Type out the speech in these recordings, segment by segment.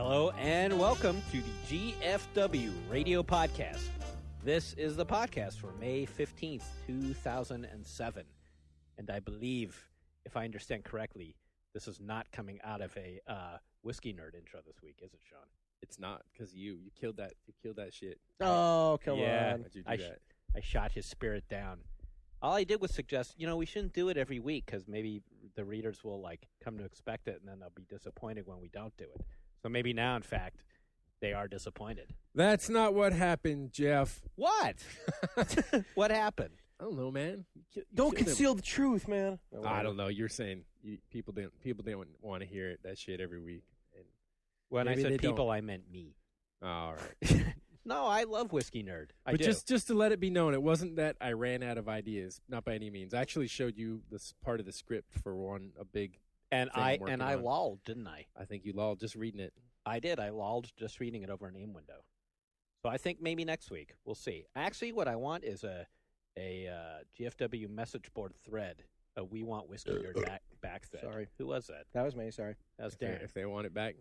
Hello and welcome to the GFW Radio Podcast. This is the podcast for May 15th, 2007. And I believe, if I understand correctly, this is not coming out of a whiskey nerd intro this week, is it, Sean? It's not, because you killed that shit. Oh, come on. How'd you do that? I shot his spirit down. All I did was suggest, we shouldn't do it every week because maybe the readers will come to expect it and then they'll be disappointed when we don't do it. So maybe now, in fact, they are disappointed. That's not what happened, Jeff. What? What happened? I don't know, man. Don't conceal the truth, man. I don't know. You're saying people didn't want to hear that shit every week. And when I said people, I meant me. Oh, all right. No, I love Whiskey Nerd. I but do. just to let it be known, it wasn't that I ran out of ideas. Not by any means. I actually showed you this part of the script for a big. And I lolled, didn't I? I think you lolled just reading it. I did. I lolled just reading it over a name window. So I think maybe next week we'll see. Actually, what I want is a GFW message board thread. A We Want Whiskey Nerd back thread. Sorry, who was that? That was me. Sorry, that was Darren. If they want it back.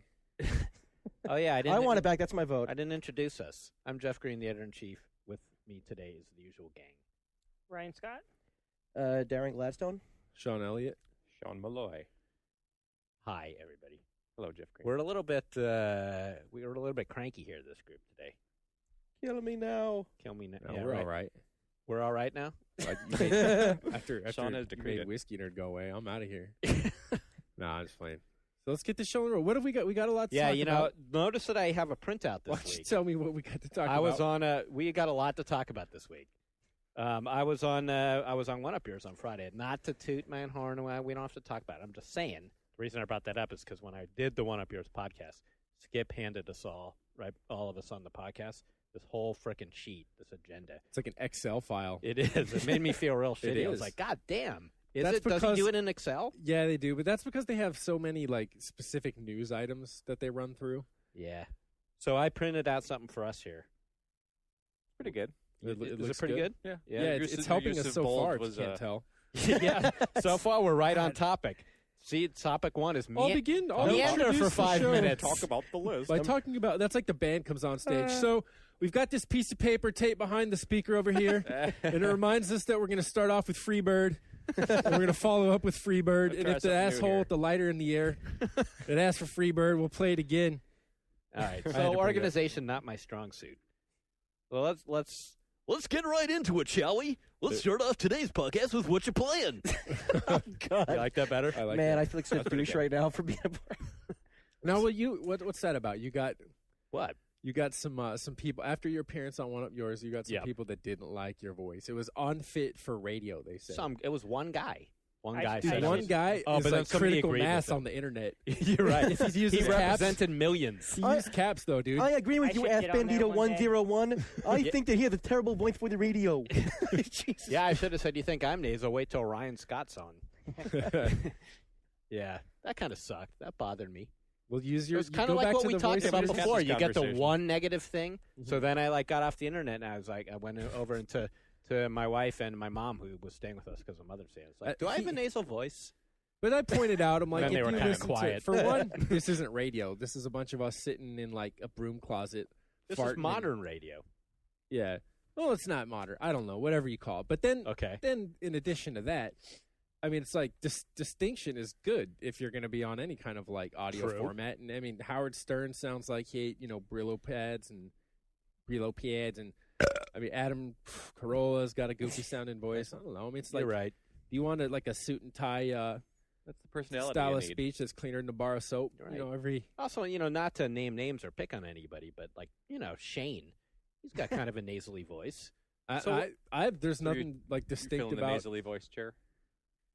Oh yeah, I want it back. That's my vote. I didn't introduce us. I'm Jeff Green, the editor-in-chief. With me today is the usual gang. Ryan Scott. Darren Gladstone. Sean Elliott. Sean Malloy. Hi, everybody. Hello, Jeff Green. We're a little bit cranky here. This group today. Kill me now. Kill me now. No, yeah, we're all right. We're all right now. After Sean has you decreed made it. Whiskey Nerd go away, I'm out of here. Nah, I'm just playing. So let's get the show on the road. What have we got? We got a lot to talk about. Notice that I have a printout this Why don't week. you tell me what we got to talk about? We got a lot to talk about this week. I was on One Up Yours on Friday. Not to toot my own horn, we don't have to talk about it. I'm just saying. The reason I brought that up is because when I did the One Up Yours podcast, Skip handed us all of us on the podcast, this whole frickin' sheet, this agenda. It's like an Excel file. It is. It made me feel real shitty. I was like, God damn. Does he do it in Excel? Yeah, they do, but that's because they have so many specific news items that they run through. Yeah. So I printed out something for us here. Pretty good. Is it pretty good? Yeah. Yeah, it's helping us so far, if you can't tell. Yeah. So far, we're right on topic. See, topic one is meander for 5 minutes. Talk about the list. By talking about, that's like the band comes on stage. So we've got this piece of paper taped behind the speaker over here, and it reminds us that we're going to start off with Freebird, and we're going to follow up with Freebird. And if the asshole with the lighter in the air that asks for Freebird, we'll play it again. All right. So organization, not my strong suit. Well, let's get right into it, shall we? Let's start off today's podcast with what you're playing. Oh, God. You like that better? I like Man, that. I feel like such a douche right now for being a part. Now, what's that about? You got what? You got some people after your appearance on One Up Yours. You got some people that didn't like your voice. It was unfit for radio. They said It was one guy. One guy said one guy is but like critical mass on the internet. You're right. If he uses caps, represented millions. He used caps though, dude. I agree with you, F Bandito 101. I think that he has a terrible voice for the radio. Yeah, I should have said, you think I'm nasal? Wait till Ryan Scott's on. Yeah, that kind of sucked. That bothered me. Well, use your. It's kind of like what we talked about before. You get the conversation. one negative thing. Mm-hmm. So then I got off the internet and I went over into my wife and my mom who was staying with us because of Mother's Day. I was like, do I have a nasal voice? But I pointed out, I'm like, then if they were you kind of listen quiet. For one, this isn't radio. This is a bunch of us sitting in like a broom closet. This is modern radio. Yeah. Well, it's not modern. I don't know, whatever you call it. But then, okay. Then in addition to that, I mean, it's like distinction is good if you're going to be on any kind of like audio format. And I mean, Howard Stern sounds like he ate, Brillo pads. And I mean, Adam Carolla's got a goofy sounding voice. I don't know. I mean, it's like, you're right. You want a suit and tie that's the personality style you of need. speech that's cleaner than a bar of soap. Right. Also, not to name names or pick on anybody, but Shane, he's got kind of a nasally voice. There's nothing distinct about the nasally voice chair.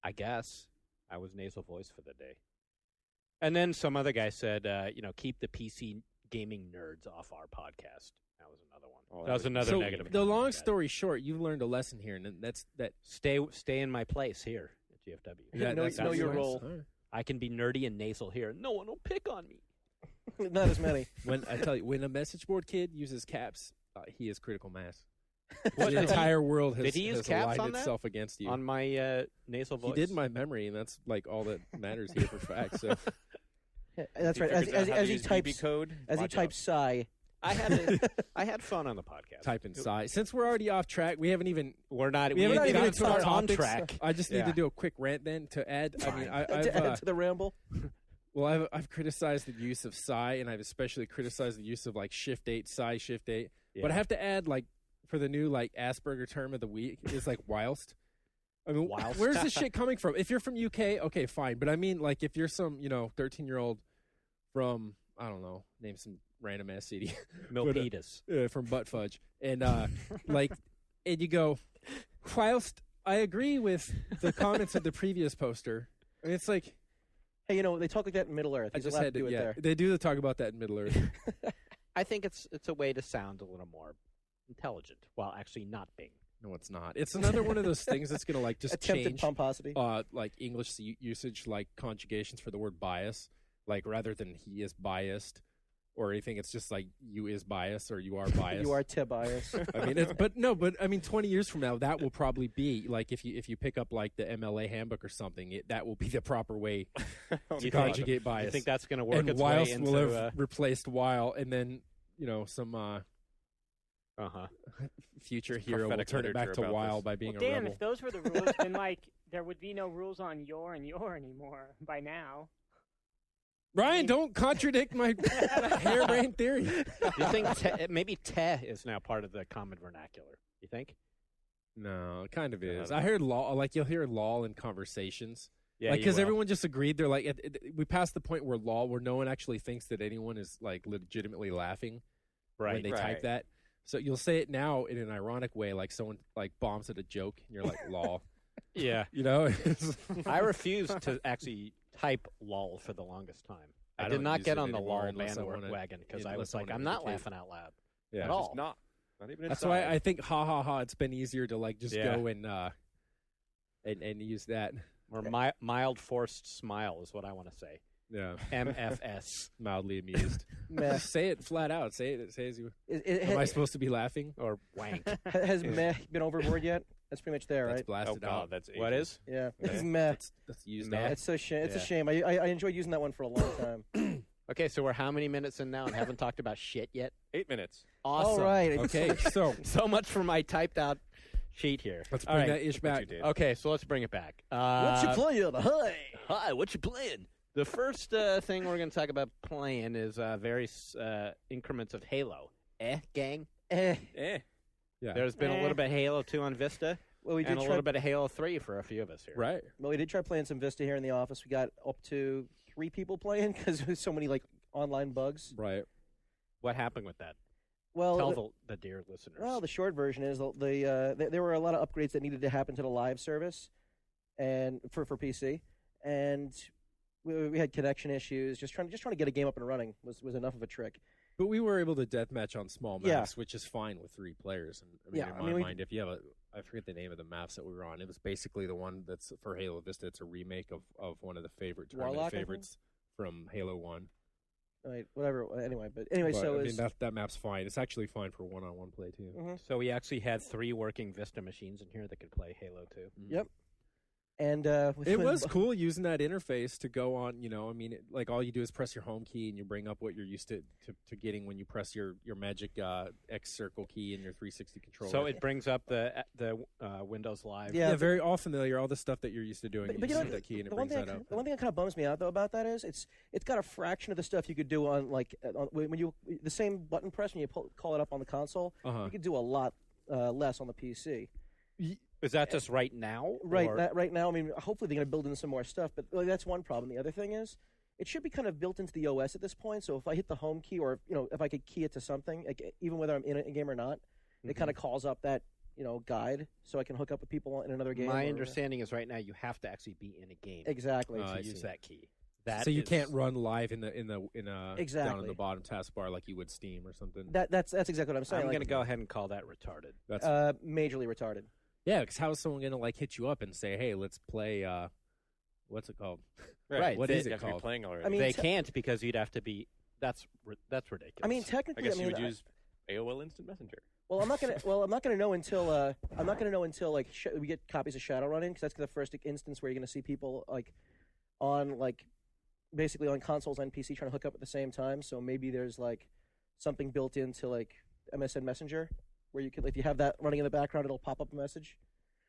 I guess I was nasal voice for the day. And then some other guy said, keep the PC gaming nerds off our podcast. That was another one. That was another negative. The long story short, you learned a lesson here, and that's that. Stay in my place here at GFW. That's your role. Right. I can be nerdy and nasal here. No one will pick on me. Not as many. When a message board kid uses caps, he is critical mass. What, the entire world has, did he use has caps aligned on that? itself against you. On my nasal voice? He did my memory, and that's all that matters here for facts. So. That's right. As he types code, as he types sigh. I had fun on the podcast. Type in sigh. Since we're already off track, we haven't even not even even gotten to our on topics. track. I just need to do a quick rant then to add. I mean, To add to the ramble. Well, I've criticized the use of sigh, and I've especially criticized the use of like shift 8, sigh, shift 8. Yeah. But I have to add, like, for the new like Asperger term of the week is like whilst. I mean, Whilst. where's this shit coming from? If you're from UK, okay, fine. But I mean, like, if you're some 13-year-old from, I don't know, name some random ass city, Milpitas. from Butt Fudge, and like, and you go, whilst I agree with the comments of the previous poster. I mean, it's like, Hey, they talk like that in Middle Earth. I He's just allowed had to do it there. They do talk about that in Middle Earth. I think it's a way to sound a little more intelligent while actually not being. No, it's not. It's another one of those things that's gonna like just Attempted change pomposity. like English usage, like conjugations for the word bias, like rather than he is biased or anything, it's just like you is biased or you are biased. You are bias. I mean, but I mean, 20 years from now, that will probably be like if you pick up like the MLA handbook or something, that will be the proper way to conjugate bias. You think that's going to work and its whilst way into? will have replaced while, and then some future hero will prophetic turn it back to literature about while this. by being Well, a damn, rebel. if those were the rules, then like there would be no rules on your and your anymore by now. Ryan, don't contradict my harebrained theory. Do you think maybe "te" is now part of the common vernacular? You think? No, it kind of is. I heard law, like you'll hear lol in conversations. Yeah, like you because will. everyone just agreed. They're like, we passed the point where no one actually thinks that anyone is like legitimately laughing when they type that. So you'll say it now in an ironic way, like someone like bombs at a joke, and you're like, lol. Yeah. I refused to actually type "lol" for the longest time. I did not get on the "lol" bandwagon because I was like, I'm not laughing out loud at all. Just not even That's inside. why I think ha ha ha. It's been easier to like just go and use that. Or mild forced smile is what I want to say. Yeah, MFS. mildly amused. Meh. Just say it flat out. Say it as you. Am Am I supposed to be laughing? Or wank. Has meh been overboard yet? That's pretty much there, That's right? blasted Oh God, out. that's What is? Yeah. Yeah. It's meh. That's used Meh. out. It's so shame. It's a Yeah. shame. I enjoyed using that one for a long time. Okay, so we're how many minutes in now and haven't talked about shit yet? 8 minutes. Awesome. All right. Okay, So much for my typed out sheet here. let's All bring right. that ish What back. you did. Okay, so let's bring it back. What you playing? Hi, what you playing? The first thing we're going to talk about playing is various increments of Halo. Gang? Eh. Yeah, There's been a little bit of Halo 2 on Vista, Well, we did and a try. little bit of Halo 3 for a few of us here. right. Well, we did try playing some Vista here in the office. We got up to 3 people playing because there's so many like online bugs. Right. What happened with that? Well, Tell the dear listeners. well, the short version is there were a lot of upgrades that needed to happen to the live service, and for PC, and we had connection issues. Just trying to get a game up and running was enough of a trick. But we were able to deathmatch on small Yeah. maps, which is fine with 3 players. And I mean, Yeah, in I my mean, we- mind, if you have I forget the name of the maps that we were on. It was basically the one that's for Halo Vista. It's a remake of one of the favorite tournament Warlock, I think? favorites from Halo 1. Right, whatever. Anyway, but anyway, But, so I it's mean, that map's fine. It's actually fine for one-on-one play, too. Mhm. So we actually had 3 working Vista machines in here that could play Halo 2. Yep. And It was cool using that interface to go on, I mean, like all you do is press your home key and you bring up what you're used to getting when you press your magic X circle key in your 360 controller. So it brings up the Windows Live. Yeah, yeah, very all familiar, all the stuff that you're used to doing. But you you just know, hit that key and it the one brings thing that up. the one thing that kind of bums me out though about that is it's got a fraction of the stuff you could do on like when you the same button press when you call it up on the console. Uh-huh. You could do a lot less on the PC. Is that just right now? Right, or- right now. I mean, hopefully they're going to build in some more stuff, but like, that's one problem. The other thing is, it should be kind of built into the OS at this point. So if I hit the home key, or if I could key it to something, like, even whether I'm in a game or not, it kind of calls up that guide, so I can hook up with people in another game. My or- understanding is right now you have to actually be in a game Exactly. to I use see. that key. That so you is- can't run live in down in Exactly. the bottom taskbar like you would Steam or something. That's exactly what I'm saying. I'm like, going to go ahead and call that retarded. That's majorly retarded. yeah. Because how is someone gonna like hit you up and say, "Hey, let's play"? What's it called? Right, What they- is You it have to be called? playing already. I mean, They can't because you'd have to be. That's ridiculous. I mean, I technically, guess you would I- use AOL Instant Messenger. Well, I'm not gonna. Well, I'm not gonna know until. I'm not gonna know until like we get copies of Shadowrun in, because that's the first instance where you're gonna see people like on like basically on consoles and PC trying to hook up at the same time. So maybe there's like something built into like MSN Messenger where you can, if you have that running in the background, it'll pop up a message.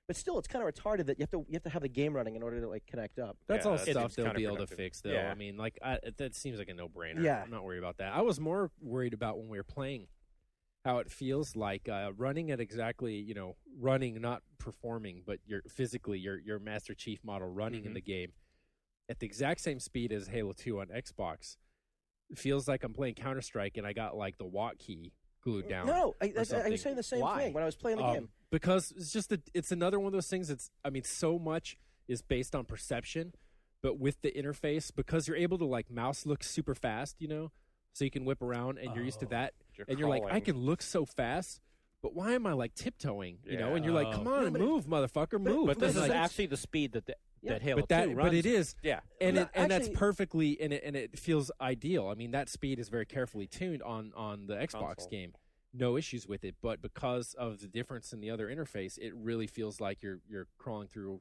But still, it's kind of retarded that you have to have the game running in order to like connect up. That's all stuff they'll be able to counterproductive. fix, though. Yeah. I mean, like that seems like a no-brainer. Yeah. I'm not worried about that. I was more worried about when we were playing how it feels like running at exactly, running, not performing, but you're physically your Master Chief model running in the game at the exact same speed as Halo 2 on Xbox. It feels like I'm playing Counter-Strike and I got like the walk key glued down. No, I was saying the same thing when I was playing the game. Because it's just it's another one of those things. So much is based on perception, but with the interface, because you're able to like mouse look super fast, so you can whip around and you're used to that, and you're like, I can look so fast, but why am I like tiptoeing? And you're like, come on, move, motherfucker, move. But this is actually the speed that Halo 2 runs. But it is, and actually, that's perfectly, and it feels ideal. I mean, that speed is very carefully tuned on the Xbox game. No issues with it, but because of the difference in the other interface, it really feels like you're crawling through,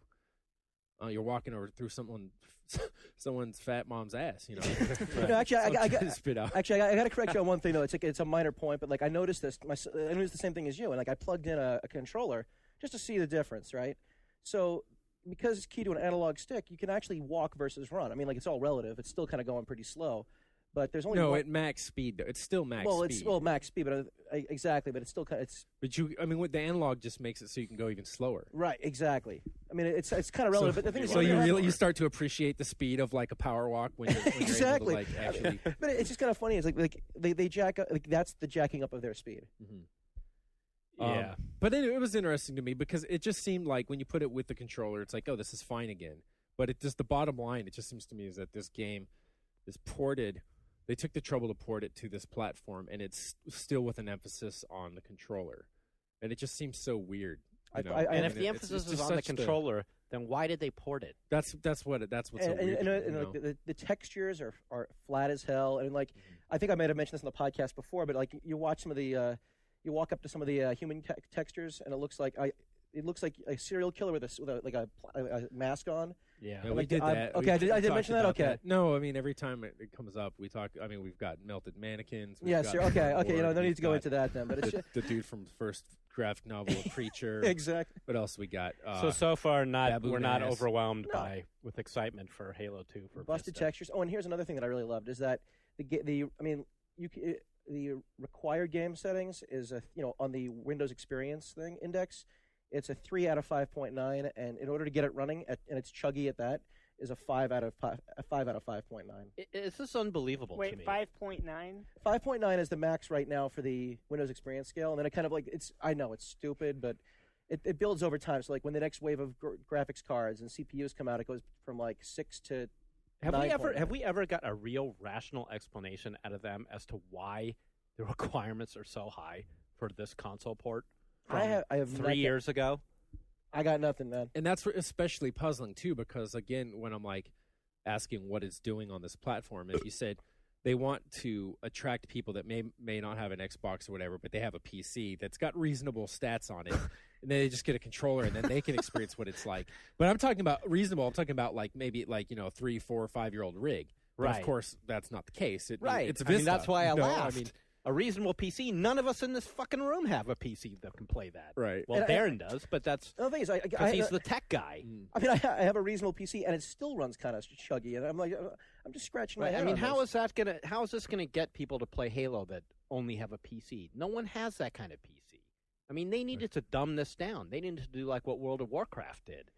you're walking over through someone's fat mom's ass. Actually, I got to correct you on one thing though. It's a minor point, but like I noticed this. I noticed the same thing as you, and like I plugged in a controller just to see the difference, right? So because it's key to an analog stick, you can actually walk versus run. I mean, like it's all relative. It's still kind of going pretty slow. But there's only at max speed though. It's still max speed. It's max speed, but exactly. But it's still kind of with the analog just makes it so you can go even slower. Right, exactly. I mean, it's kind of relative. But the thing is, so you start to appreciate the speed of like a power walk when you're exactly. able to, like, actually. But it's just kind of funny. It's like they jack up. Like that's the jacking up of their speed. Yeah. But it was interesting to me because it just seemed like when you put it with the controller, it's like, oh, this is fine again. But it just the bottom line, it just seems to me is that this game is ported. They took the trouble to port it to this platform, and it's still with an emphasis on the controller. And it just seems so weird. And if the emphasis is on the controller, then why did they port it? That's what's so weird. Like the textures are flat as hell, and like I think I might have mentioned this on the podcast before, but like you watch some of the you walk up to some of the human textures, and it looks like a serial killer with a mask on. Yeah, we did that. Okay, I did mention that. Okay. No, I mean every time it comes up, we talk. I mean, we've got melted mannequins. Sure. Okay. No need to go into that then. But it's the dude from the first graphic novel, A Preacher. Exactly. What else we got? So far, we're not overwhelmed with excitement for Halo 2 for busted Vista. textures. Oh, and here's another thing that I really loved is that the required game settings is on the Windows Experience thing index. It's a 3 out of 5.9, and in order to get it running, and it's chuggy at that, is a 5 out of 5.9. Is this unbelievable to me? Wait, 5.9? 5.9 is the max right now for the Windows Experience scale, and then it kind of like I know it's stupid, but it builds over time. So like when the next wave of graphics cards and CPUs come out, it goes from like 6 to 9. Have we ever got a real rational explanation out of them as to why the requirements are so high for this console port? I have 3 years ago. I got nothing, man. And that's especially puzzling too, because again, when I'm like asking what it's doing on this platform, if you said they want to attract people that may not have an Xbox or whatever, but they have a PC that's got reasonable stats on it, and then they just get a controller, and then they can experience what it's like. But I'm talking about reasonable. I'm talking about like maybe like 3, 4, 5-year-old rig. But right. Of course, that's not the case. It's Vista. I mean, that's why I laughed. A reasonable PC. None of us in this fucking room have a PC that can play that. Right. Well, Darren does, but that's the thing is, because he's the tech guy. I mean, I have a reasonable PC, and it still runs kind of chuggy, and I'm like, I'm just scratching my head. I mean, how is this gonna get people to play Halo that only have a PC? No one has that kind of PC. I mean, they needed to dumb this down. They needed to do like what World of Warcraft did.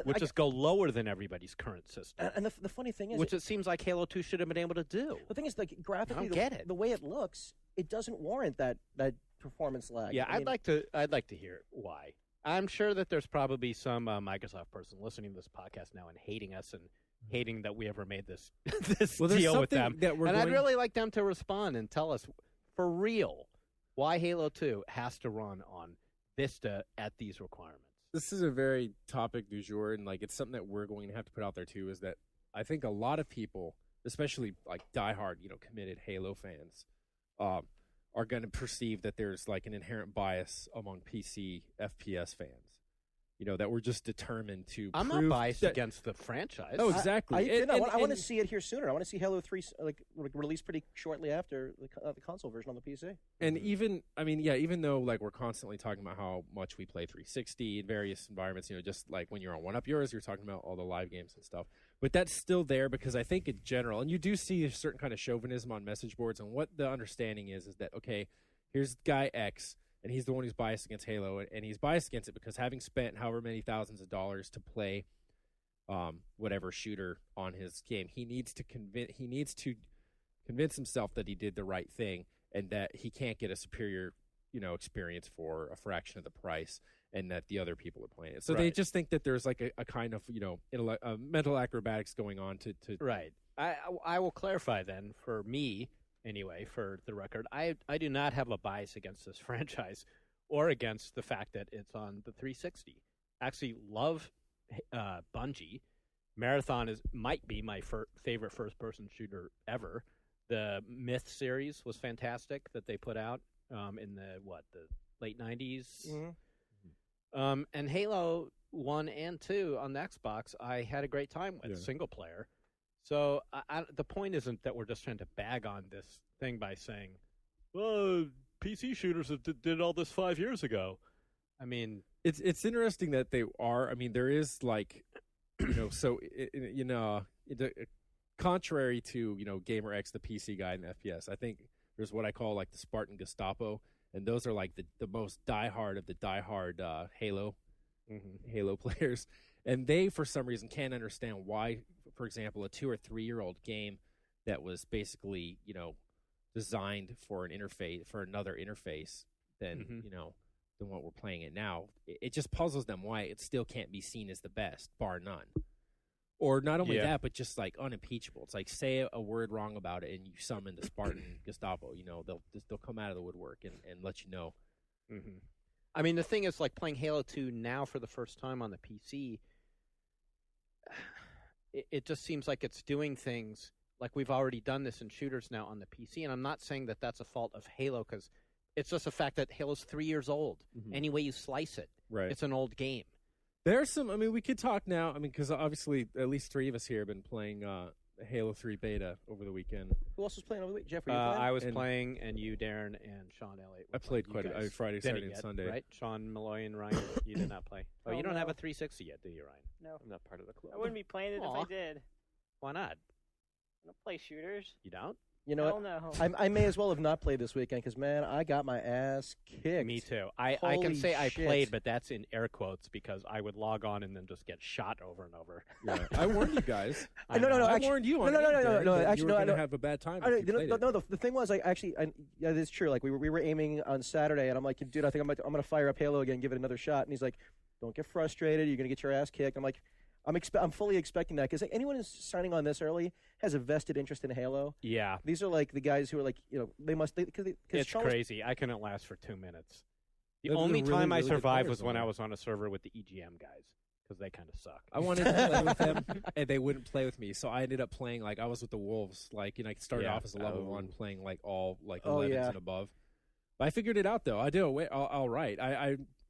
Which is go lower than everybody's current system. And the funny thing is... Which it seems like Halo 2 should have been able to do. The thing is, like, graphically, the way it looks, it doesn't warrant that performance lag. Yeah, I'd like to hear why. I'm sure that there's probably some Microsoft person listening to this podcast now and hating us and hating that we ever made this deal with them. I'd really like them to respond and tell us, for real, why Halo 2 has to run on Vista at these requirements. This is a very topic du jour, and like it's something that we're going to have to put out there too. Is that I think a lot of people, especially like diehard, committed Halo fans, are going to perceive that there's like an inherent bias among PC FPS fans, that we're just determined to. I'm prove not biased that, against the franchise. Oh, exactly. I want to see it here sooner. I want to see Halo 3 released pretty shortly after the console version on the PC. And even though like we're constantly talking about how much we play 360 in various environments, just like when you're on One Up Yours, you're talking about all the live games and stuff. But that's still there because I think in general, and you do see a certain kind of chauvinism on message boards, and what the understanding is that, okay, here's guy X, and he's the one who's biased against Halo, and he's biased against it because having spent however many thousands of dollars to play whatever shooter on his game, he needs to convince himself that he did the right thing and that he can't get a superior experience for a fraction of the price, and that the other people are playing it. So they just think that there's like a kind of mental acrobatics going on to Right. I will clarify then, for me anyway, for the record, I do not have a bias against this franchise or against the fact that it's on the 360. Actually love Bungie. Marathon might be my favorite first-person shooter ever. The Myth series was fantastic that they put out in the late 90s. Mm-hmm. And Halo 1 and 2 on the Xbox, I had a great time with, single player. So the point isn't that we're just trying to bag on this thing by saying, well, PC shooters did all this 5 years ago. I mean, it's interesting that they are. I mean, there is like, contrary to Gamer X, the PC guy in FPS, I think there's what I call like the Spartan Gestapo, and those are like the most diehard of the diehard Halo players, and they for some reason can't understand why, for example, a 2 or 3 year old game that was basically designed for another interface than than what we're playing it now. It just puzzles them why it still can't be seen as the best, bar none. Or not only that, but just like unimpeachable. It's like say a word wrong about it, and you summon the Spartan Gestapo. They'll come out of the woodwork and let you know. Mm-hmm. I mean, the thing is, like playing Halo 2 now for the first time on the PC. It just seems like it's doing things like we've already done this in shooters now on the PC, and I'm not saying that that's a fault of Halo because it's just a fact that Halo's 3 years old. Mm-hmm. Any way you slice it, it's an old game. There's some. I mean, we could talk now. I mean, because obviously at least 3 of us here have been playing Halo 3 beta over the weekend. Who else was playing over the weekend? Jeff, were you playing? I was playing, and you, Darren, and Sean Elliott. I played quite Friday, Saturday, and Sunday. Right? Sean Malloy and Ryan, you did not play. Oh, you don't have a 360 yet, do you, Ryan? No. I'm not part of the club. I wouldn't be playing it if I did. Why not? I don't play shooters. You don't? You know what? No. I may as well have not played this weekend because, man, I got my ass kicked. Me too. I can say I played, but that's in air quotes because I would log on and then just get shot over and over. Yeah. I warned you guys. I warned you on No, actually, you were going to have a bad time. The thing was, it's true. Like, we were aiming on Saturday, and I'm like, dude, I think I'm going to fire up Halo again, give it another shot. And he's like, don't get frustrated. You're going to get your ass kicked. I'm like, I'm fully expecting that because anyone who's signing on this early has a vested interest in Halo. Yeah, these are like the guys who are like, it's crazy. I couldn't last for 2 minutes. The only time I survived was when I was on a server with the EGM guys because they kind of suck. I wanted to play with them, and they wouldn't play with me, so I ended up playing like I was with the Wolves. Like I started off as a level 1, playing like all like 11s and above. But I figured it out though. I did all right.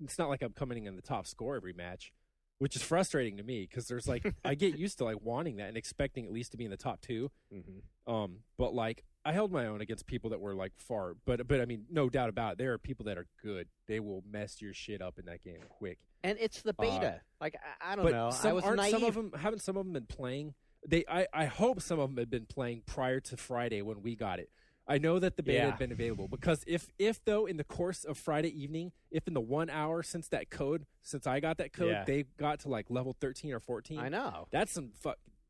It's not like I'm coming in the top score every match, which is frustrating to me because there's like I get used to like wanting that and expecting at least to be in the top 2. Mm-hmm. But like I held my own against people that were like far. But I mean, no doubt about it, there are people that are good. They will mess your shit up in that game quick. And it's the beta. Like I don't know. I was naive. Some of them been playing? I hope some of them had been playing prior to Friday when we got it. I know that the beta had been available because if though in the course of Friday evening, if in the 1 hour since I got that code, they got to like level 13 or 14. I know. That's some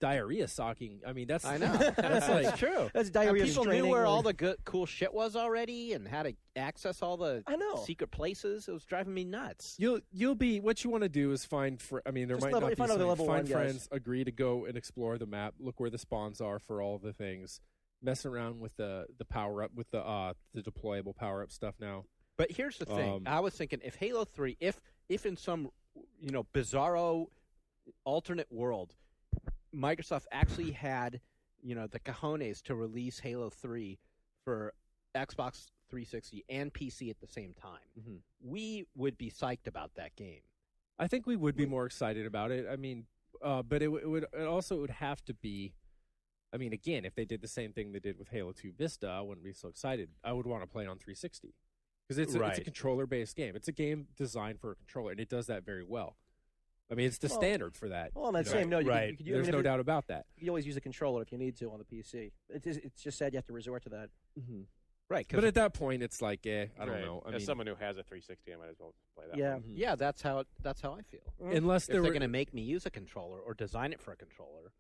diarrhea socking. I mean, I know. That's like true. That's diarrhea. And people knew where all the cool shit was already and how to access all the secret places. It was driving me nuts. You'll be what you want to do is find. There might not be find friends, agree to go and explore the map, look where the spawns are for all the things. Messing around with the power up with the deployable power up stuff now. But here's the thing: I was thinking if Halo 3, if in some bizarro alternate world, Microsoft actually had the cojones to release Halo 3 for Xbox 360 and PC at the same time, we would be psyched about that game. I think we would be more excited about it. I mean, but it would have to be. I mean, again, if they did the same thing they did with Halo 2 Vista, I wouldn't be so excited. I would want to play it on 360 because it's a controller-based game. It's a game designed for a controller, and it does that very well. I mean, it's the standard for that. Well, on that same note, you could, there's no doubt about that. You can always use a controller if you need to on the PC. It's just sad you have to resort to that. Mm-hmm. Right. But at that point, it's like, I don't know. As someone who has a 360, I might as well play that. Yeah, one. Yeah, that's how I feel. Unless they're going to make me use a controller or design it for a controller,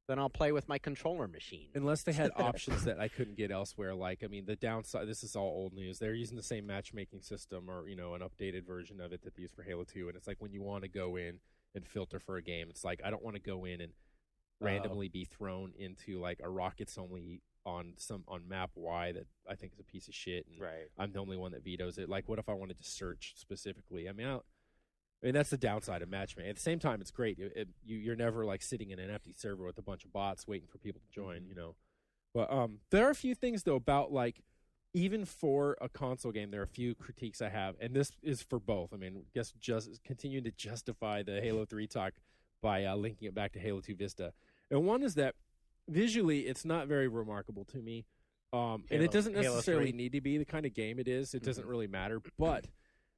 then I'll play with my controller machine. Unless they had options that I couldn't get elsewhere. Like, I mean, the downside. This is all old news. They're using the same matchmaking system, or an updated version of it that they use for Halo 2. And it's like when you want to go in and filter for a game, it's like I don't want to go in and randomly be thrown into like a rockets only on map Y that I think is a piece of shit, and I'm the only one that vetoes it. Like, what if I wanted to search specifically? I mean, that's the downside of matchmaking. At the same time, it's great. You're never like sitting in an empty server with a bunch of bots waiting for people to join. But there are a few things though about like even for a console game, there are a few critiques I have, and this is for both. I mean, I guess just continuing to justify the Halo 3 talk by linking it back to Halo 2 Vista. And one is that visually, it's not very remarkable to me, and it doesn't necessarily need to be the kind of game it is. It doesn't really matter, but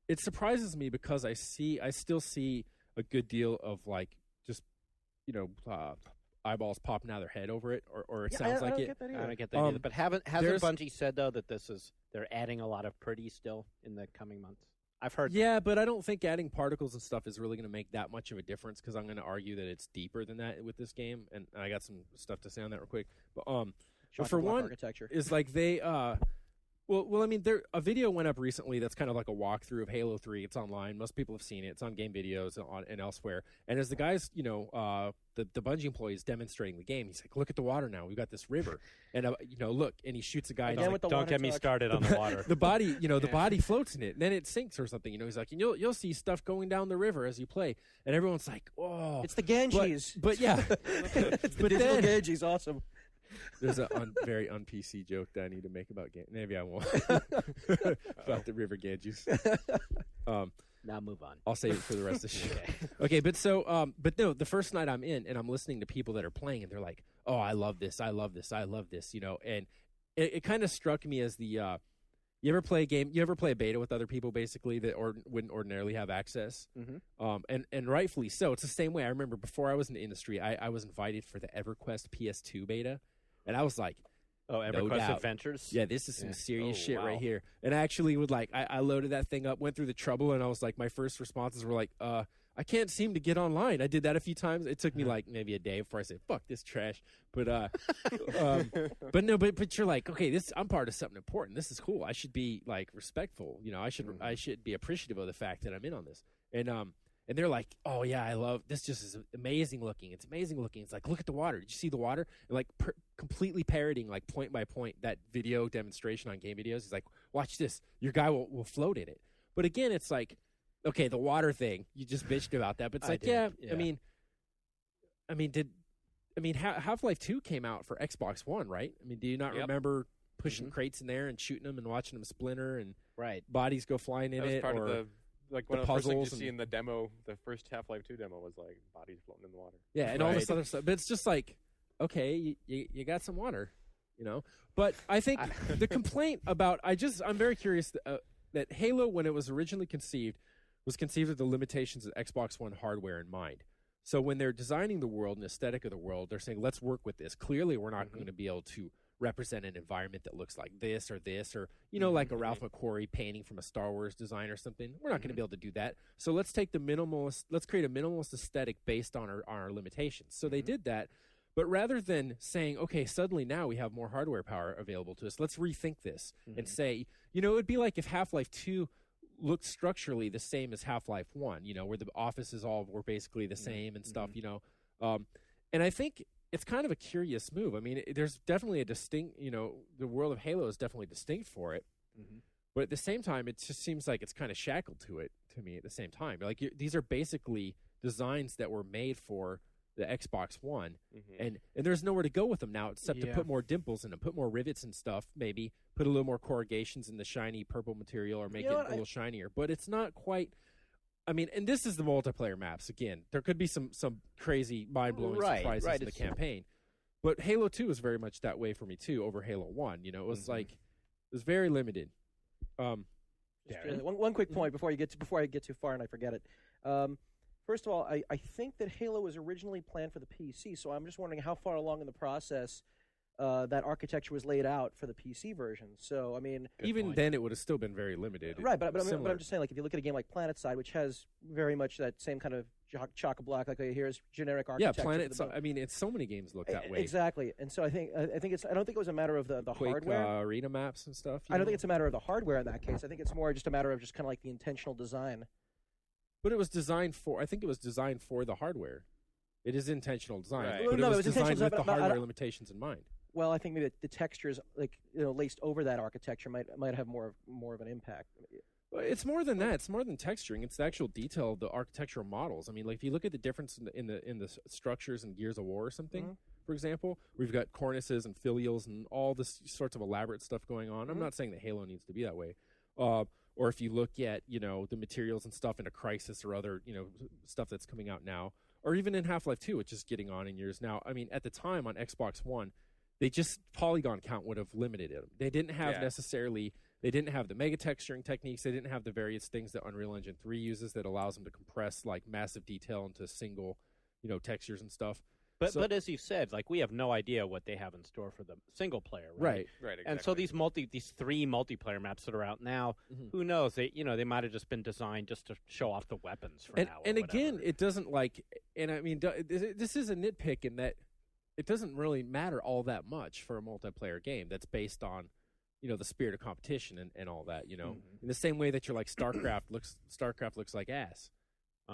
it surprises me because I still see a good deal of like just eyeballs popping out of their head over it, or it sounds like it. I don't get that either. But hasn't Bungie said though that they're adding a lot of pretty still in the coming months? I've heard. Yeah, but I don't think adding particles and stuff is really going to make that much of a difference because I'm going to argue that it's deeper than that with this game, and I got some stuff to say on that real quick. But for one, architecture is like they Well, I mean, a video went up recently that's kind of like a walkthrough of Halo 3. It's online. Most people have seen it. It's on Game Videos and elsewhere. And as the guys, the Bungie employees demonstrating the game, he's like, look at the water now. We've got this river. And, look. And he shoots a guy. Don't get me started on the water. The body, the body floats in it. And then it sinks or something. He's like, and you'll see stuff going down the river as you play. And everyone's like, oh. It's the Ganges. But yeah. It's the digital Ganges. Awesome. There's a very un-PC joke that I need to make about Ganges. Maybe I won't. About the River Ganges. Now move on. I'll save it for the rest of the show. Okay, but no, the first night I'm in and I'm listening to people that are playing and they're like, oh, I love this, and it kind of struck me as the, you ever play a beta with other people basically that wouldn't ordinarily have access? Mm-hmm. And rightfully so. It's the same way. I remember before I was in the industry, I was invited for the EverQuest PS2 beta. And I was like, EverQuest Adventures? Yeah, this is some serious shit right here. And I actually would I loaded that thing up, went through the trouble, and I was like, my first responses were like, I can't seem to get online. I did that a few times. It took me like maybe a day before I said, fuck this trash. But but you're like, okay, I'm part of something important. This is cool. I should be like respectful. I should be appreciative of the fact that I'm in on this. And they're like, oh, yeah, I love this. Just is amazing looking. It's amazing looking. It's like, look at the water. Did you see the water? And like completely parroting, like point by point, that video demonstration on Game Videos. He's like, watch this. Your guy will float in it. But again, it's like, okay, the water thing. You just bitched about that. But it's Half-Life 2 came out for Xbox One, right? I mean, do you not remember pushing crates in there and shooting them and watching them splinter and bodies go flying in it? Part of the... Like one of the first things you see in the demo, the first Half-Life 2 demo was like bodies floating in the water. Yeah, and all this other stuff. But it's just like, okay, you got some water, But I think the complaint about I'm very curious that Halo, when it was originally conceived, was conceived with the limitations of Xbox One hardware in mind. So when they're designing the world and aesthetic of the world, they're saying, let's work with this. Clearly, we're not going to be able to represent an environment that looks like this, or like a Ralph McQuarrie painting from a Star Wars design or something. We're not going to be able to do that. So let's create a minimalist aesthetic based on our limitations. So they did that, but rather than saying, okay, suddenly now we have more hardware power available to us, let's rethink this and say, it would be like if Half-Life 2 looked structurally the same as Half-Life 1, where the offices all were basically the same and stuff, and I think it's kind of a curious move. I mean, there's definitely a distinct, the world of Halo is definitely distinct for it. Mm-hmm. But at the same time, it just seems like it's kind of shackled to it to me at the same time. Like, these are basically designs that were made for the Xbox One, and there's nowhere to go with them now except to put more dimples in them, put more rivets and stuff, maybe put a little more corrugations in the shiny purple material or make it a little shinier. But it's not quite... I mean, and this is the multiplayer maps. Again, there could be some crazy, mind-blowing surprises in the campaign. But Halo 2 was very much that way for me, too, over Halo 1. You know, it was it was very limited. One quick point before I get too far and I forget it. First of all, I think that Halo was originally planned for the PC, so I'm just wondering how far along in the process that architecture was laid out for the PC version. So, I mean, even then, it would have still been very limited. Right, but I'm just saying, like, if you look at a game like PlanetSide, which has very much that same kind of chock-a-block, like here's generic architecture. Yeah, Planet. I mean, it's so many games look that way. Exactly, and so I don't think it was a matter of the Quake, hardware, arena maps and stuff. I don't think it's a matter of the hardware in that case. I think it's more just a matter of just kind of like the intentional design. But it was designed for. I think it was designed for the hardware. It is intentional design, Right. but No, it was designed with the but hardware limitations in mind. Well, I think maybe the textures, like laced over that architecture, might have more of an impact. Well, it's more than that. It's more than texturing. It's the actual detail of the architectural models. I mean, like if you look at the difference in the structures in Gears of War or something, for example, we've got cornices and filials and all this sorts of elaborate stuff going on. I'm not saying that Halo needs to be that way. Or if you look at the materials and stuff in a Crisis or other stuff that's coming out now, or even in Half-Life 2, which is getting on in years now. I mean, at the time on Xbox One, they just polygon count would have limited it. They didn't have necessarily. They didn't have the mega texturing techniques. They didn't have the various things that Unreal Engine 3 uses that allows them to compress like massive detail into single, textures and stuff. But as you said, like we have no idea what they have in store for the single player, right? Right. Exactly. And so these three multiplayer maps that are out now, who knows? They might have just been designed just to show off the weapons for now. And again, it doesn't and I mean, this is a nitpick in that it doesn't really matter all that much for a multiplayer game that's based on, the spirit of competition and all that, in the same way that you're like StarCraft looks like ass,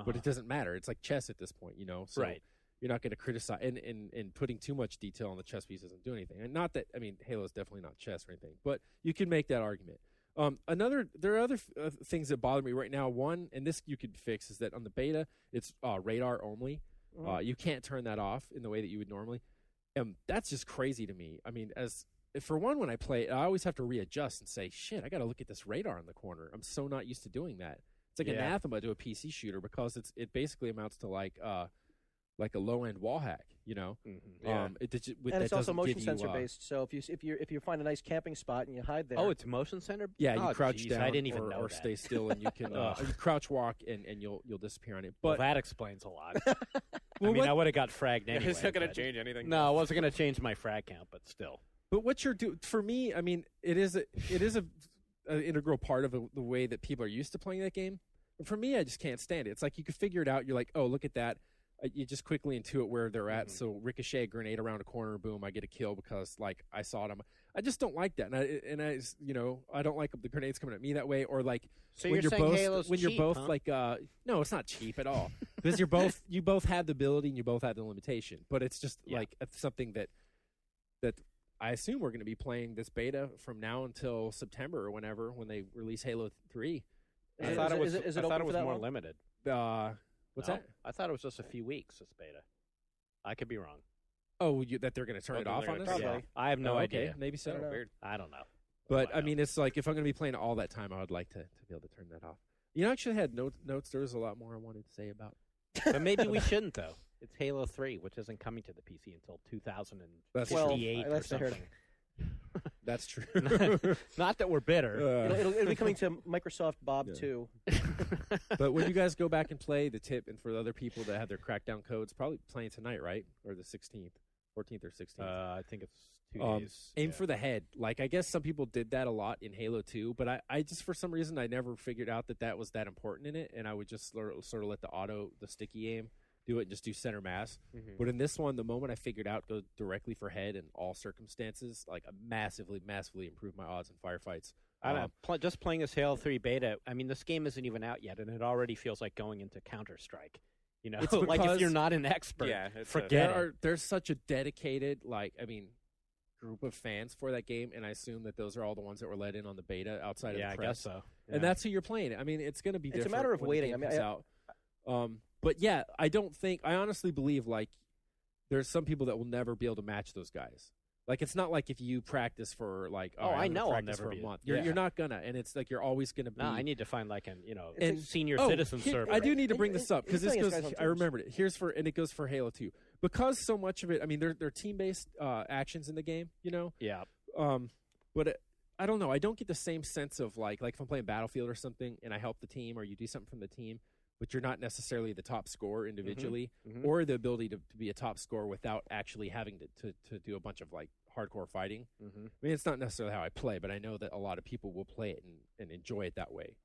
but it doesn't matter. It's like chess at this point, so right. You're not going to criticize and putting too much detail on the chess piece doesn't do anything. And not that, I mean, Halo is definitely not chess or anything, but you can make that argument. There are other things that bother me right now. One, and this you could fix, is that on the beta, it's radar only. You can't turn that off in the way that you would normally. That's just crazy to me. I mean, for one, when I play, I always have to readjust and say, shit, I got to look at this radar in the corner. I'm so not used to doing that. It's like anathema to a PC shooter because it basically amounts to like a low-end wall hack, and it's also motion sensor based. So if you find a nice camping spot and you hide there, it's motion sensor. Yeah, you crouch down. I didn't even know or that. stay still, and you can you crouch walk and you'll disappear on it. But But that explains a lot. I would have got fragged anyway. It's not going to change anything. No, it wasn't going to change my frag count, but still. But what you're doing for me, I mean, it is an integral part of the way that people are used to playing that game. But for me, I just can't stand it. It's like you can figure it out. You're like, oh, look at that. You just quickly intuit where they're at. So ricochet a grenade around a corner, boom, I get a kill because like I saw them. I just don't like that, and I don't like the grenades coming at me that way. Or like so when you're saying both Halo's when cheap, you're both huh? like no, it's not cheap at all because you both have the ability and you both have the limitation. But it's just like something that I assume we're going to be playing this beta from now until September or when they release Halo 3. I thought it was more more limited. What's that? I thought it was just a few weeks, this beta. I could be wrong. Oh, that they're going to turn it off on us? Probably. Yeah. I have no idea. Okay, maybe so. Weird. I don't know. But, I mean, it's like if I'm going to be playing all that time, I would like to be able to turn that off. I actually had notes. There was a lot more I wanted to say about. But maybe we shouldn't, though. It's Halo 3, which isn't coming to the PC until 2058 or something. That's true. Not that we're bitter. It'll be coming to Microsoft Bob 2. But when you guys go back and play, the tip, and for the other people that have their crackdown codes, probably playing tonight, right? Or the 14th or 16th. I think it's 2 days. Aim for the head. Like, I guess some people did that a lot in Halo 2, but I just, for some reason, I never figured out that was that important in it, and I would just sort of let the sticky aim do it and just do center mass. But in this one, the moment I figured out go directly for head in all circumstances, like I massively improved my odds in firefights. I don't know. Just playing this Halo 3 beta, I mean, this game isn't even out yet, and it already feels like going into Counter-Strike. It's like if you're not an expert, forget it. There's such a dedicated, group of fans for that game, and I assume that those are all the ones that were let in on the beta outside of the press. I guess so. Yeah. And that's who you're playing. I mean, it's going to be different. It's a matter of waiting. But yeah, I honestly believe there's some people that will never be able to match those guys. Like, it's not like if you practice for, like, I know I'll practice never for a be month. You're not going to. And it's like you're always going to be. No, I need to find, like, senior Oh, citizen service. I do need to bring this up because this playing goes. as guys on I teams. remembered it. And it goes for Halo 2 because so much of it. I mean, they're team-based actions in the game. Yeah. But I don't know. I don't get the same sense of like if I'm playing Battlefield or something, and I help the team, or you do something from the team, but you're not necessarily the top scorer individually, or the ability to be a top scorer without actually having to do a bunch of like hardcore fighting. I mean, it's not necessarily how I play, but I know that a lot of people will play it and enjoy it that way.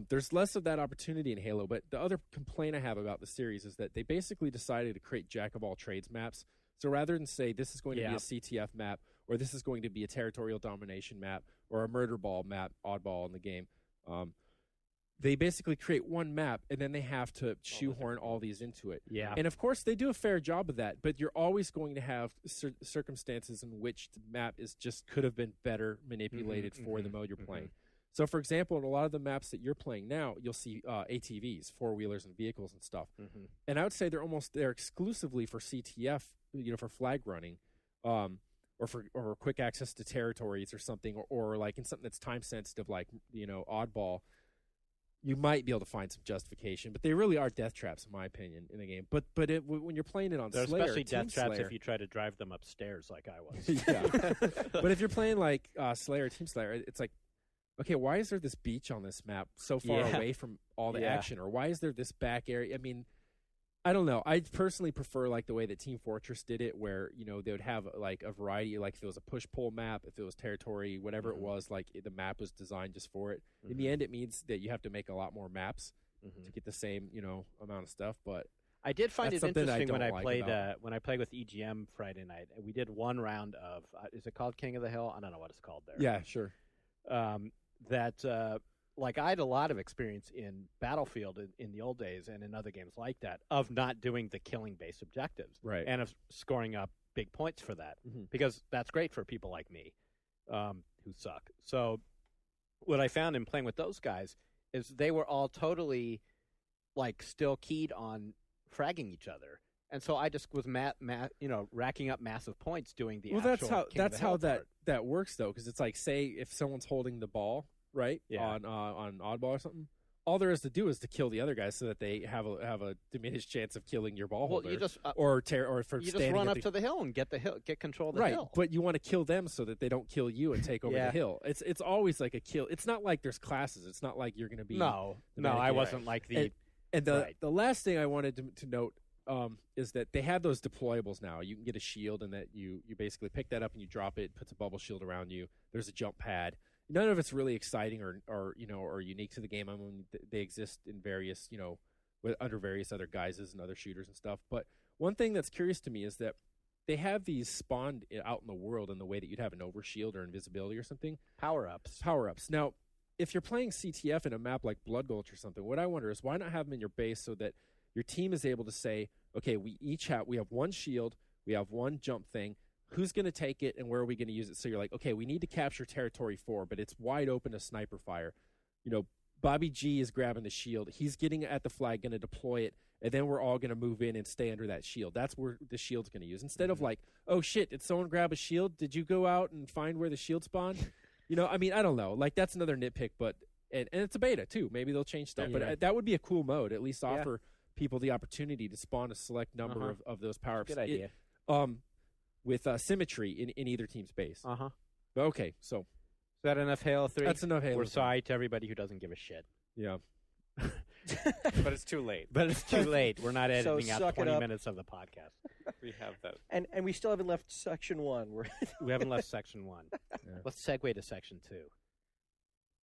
There's less of that opportunity in Halo, but the other complaint I have about the series is that they basically decided to create jack of all trades maps. So rather than say this is going to be a CTF map, or this is going to be a territorial domination map, or a murder ball map, oddball in the game, they basically create one map, and then they have to shoehorn all these into it. Yeah. And, of course, they do a fair job of that, but you're always going to have circumstances in which the map could have been better manipulated for the mode you're playing. So, for example, in a lot of the maps that you're playing now, you'll see ATVs, four-wheelers and vehicles and stuff. And I would say they're exclusively for CTF, for flag running, or for quick access to territories or something, or like in something that's time-sensitive, like, oddball. You might be able to find some justification, but they really are death traps, in my opinion, in the game. But when you're playing it on They're Slayer, especially Team death traps Slayer, if you try to drive them upstairs like I was. yeah. But if you're playing like Slayer, Team Slayer, it's like, okay, why is there this beach on this map so far away from all the action? Or why is there this back area? I mean, I don't know. I personally prefer like the way that Team Fortress did it, where they would have like a variety, like if it was a push-pull map, if it was territory, whatever it was, like the map was designed just for it. In the end, it means that you have to make a lot more maps to get the same amount of stuff. But I did find it interesting when I played with EGM Friday night. We did one round of is it called King of the Hill? I don't know what it's called there. Yeah, sure. Like I had a lot of experience in Battlefield in the old days and in other games like that of not doing the killing-based objectives, right, and of scoring up big points for that because that's great for people like me who suck. So what I found in playing with those guys is they were all totally like still keyed on fragging each other, and so I just was racking up massive points doing the. Well, that's how that works though, because it's like, say if someone's holding the ball. Right, on oddball or something. All there is to do is to kill the other guys so that they have a diminished chance of killing your ball holder. You just you just run up to the hill and get control of the hill. Right, but you want to kill them so that they don't kill you and take over the hill. It's always like a kill. It's not like there's classes. It's not like you're going to be. No, I wasn't like the. And the last thing I wanted to note is that they have those deployables now. You can get a shield, and that you basically pick that up and you drop it. It puts a bubble shield around you. There's a jump pad. None of it's really exciting or unique to the game. I mean, they exist in various, under various other guises and other shooters and stuff. But one thing that's curious to me is that they have these spawned out in the world in the way that you'd have an overshield or invisibility or something. Power-ups. Now, if you're playing CTF in a map like Blood Gulch or something, what I wonder is why not have them in your base so that your team is able to say, okay, we have one shield, we have one jump thing. Who's going to take it and where are we going to use it? So you're like, okay, we need to capture territory 4, but it's wide open to sniper fire. Bobby G is grabbing the shield. He's getting at the flag, going to deploy it, and then we're all going to move in and stay under that shield. That's where the shield's going to use. Instead of like, oh, shit, did someone grab a shield? Did you go out and find where the shield spawned? I mean, I don't know. Like, that's another nitpick, but and it's a beta, too. Maybe they'll change stuff. Yeah. But that would be a cool mode, at least offer people the opportunity to spawn a select number of those power-ups. Good idea. With symmetry in either team's base. Okay, so. Is that enough Halo 3? That's enough Halo 3. We're sorry to everybody who doesn't give a shit. Yeah. But it's too late. We're not editing out 20 minutes of the podcast. We have that. And we still haven't left Section 1. We haven't left Section 1. Yeah. Let's segue to Section 2.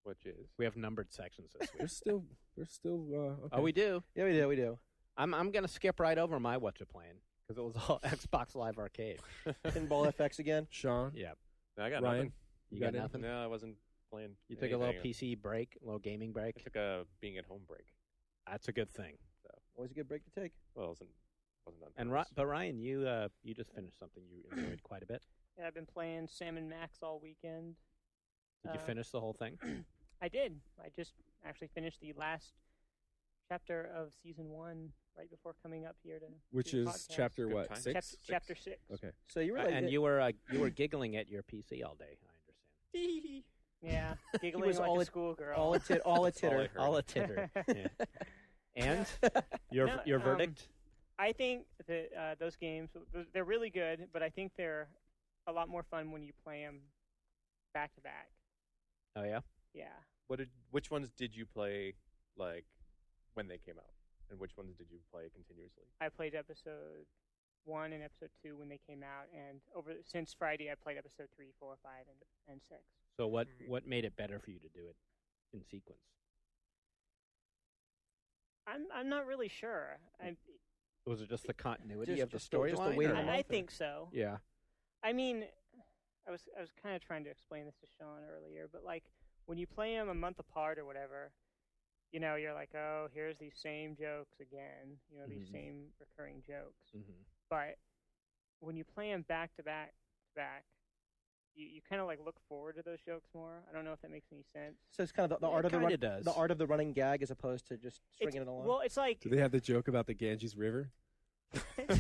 Which is? We have numbered sections this week. There's still okay. Oh, we do? Yeah, we do. I'm going to skip right over my What You Playing. Because it was all Xbox Live Arcade. Pinball FX again. Sean? Yeah. No, I got Ryan? nothing. You got nothing? No, I wasn't playing. You took a little PC break, a little gaming break? I took a being at home break. That's a good thing. So. Always a good break to take. Well, it wasn't on purpose. But Ryan, you just finished something you enjoyed quite a bit. Yeah, I've been playing Sam & Max all weekend. Did you finish the whole thing? I did. I just actually finished the last chapter of Season 1 right before coming up here to Which do the is podcast. chapter Good what? time. 6? Chapter 6. Okay. So you were like, and you were giggling at your PC all day. I understand. Yeah, giggling was like all a a- schoolgirl. all a titter. heard. All a titter. Yeah. And your No, verdict? I think that those games, they're really good, but I think they're a lot more fun when you play them back to back. Oh yeah. Yeah. Which ones did you play like when they came out, and which ones did you play continuously? I played episode 1 and episode 2 when they came out, and since Friday I played episode 3, 4, 5, and 6. So what made it better for you to do it in sequence? I'm not really sure. Was it just the continuity Just- of the just the weight storyline? of the or- I month, think so. Yeah. I mean, I was kind of trying to explain this to Sean earlier, but like when you play them a month apart or whatever, you know, you're like, oh, here's these same jokes again, you know, these Mhm. same recurring jokes. Mm-hmm. But when you play them back to back, you kind of like look forward to those jokes more. I don't know if that makes any sense. so it's kind of the It art of kinda does. the art of the running gag as opposed to just stringing it along. Well, it's like Do they have the joke about the Ganges River? no,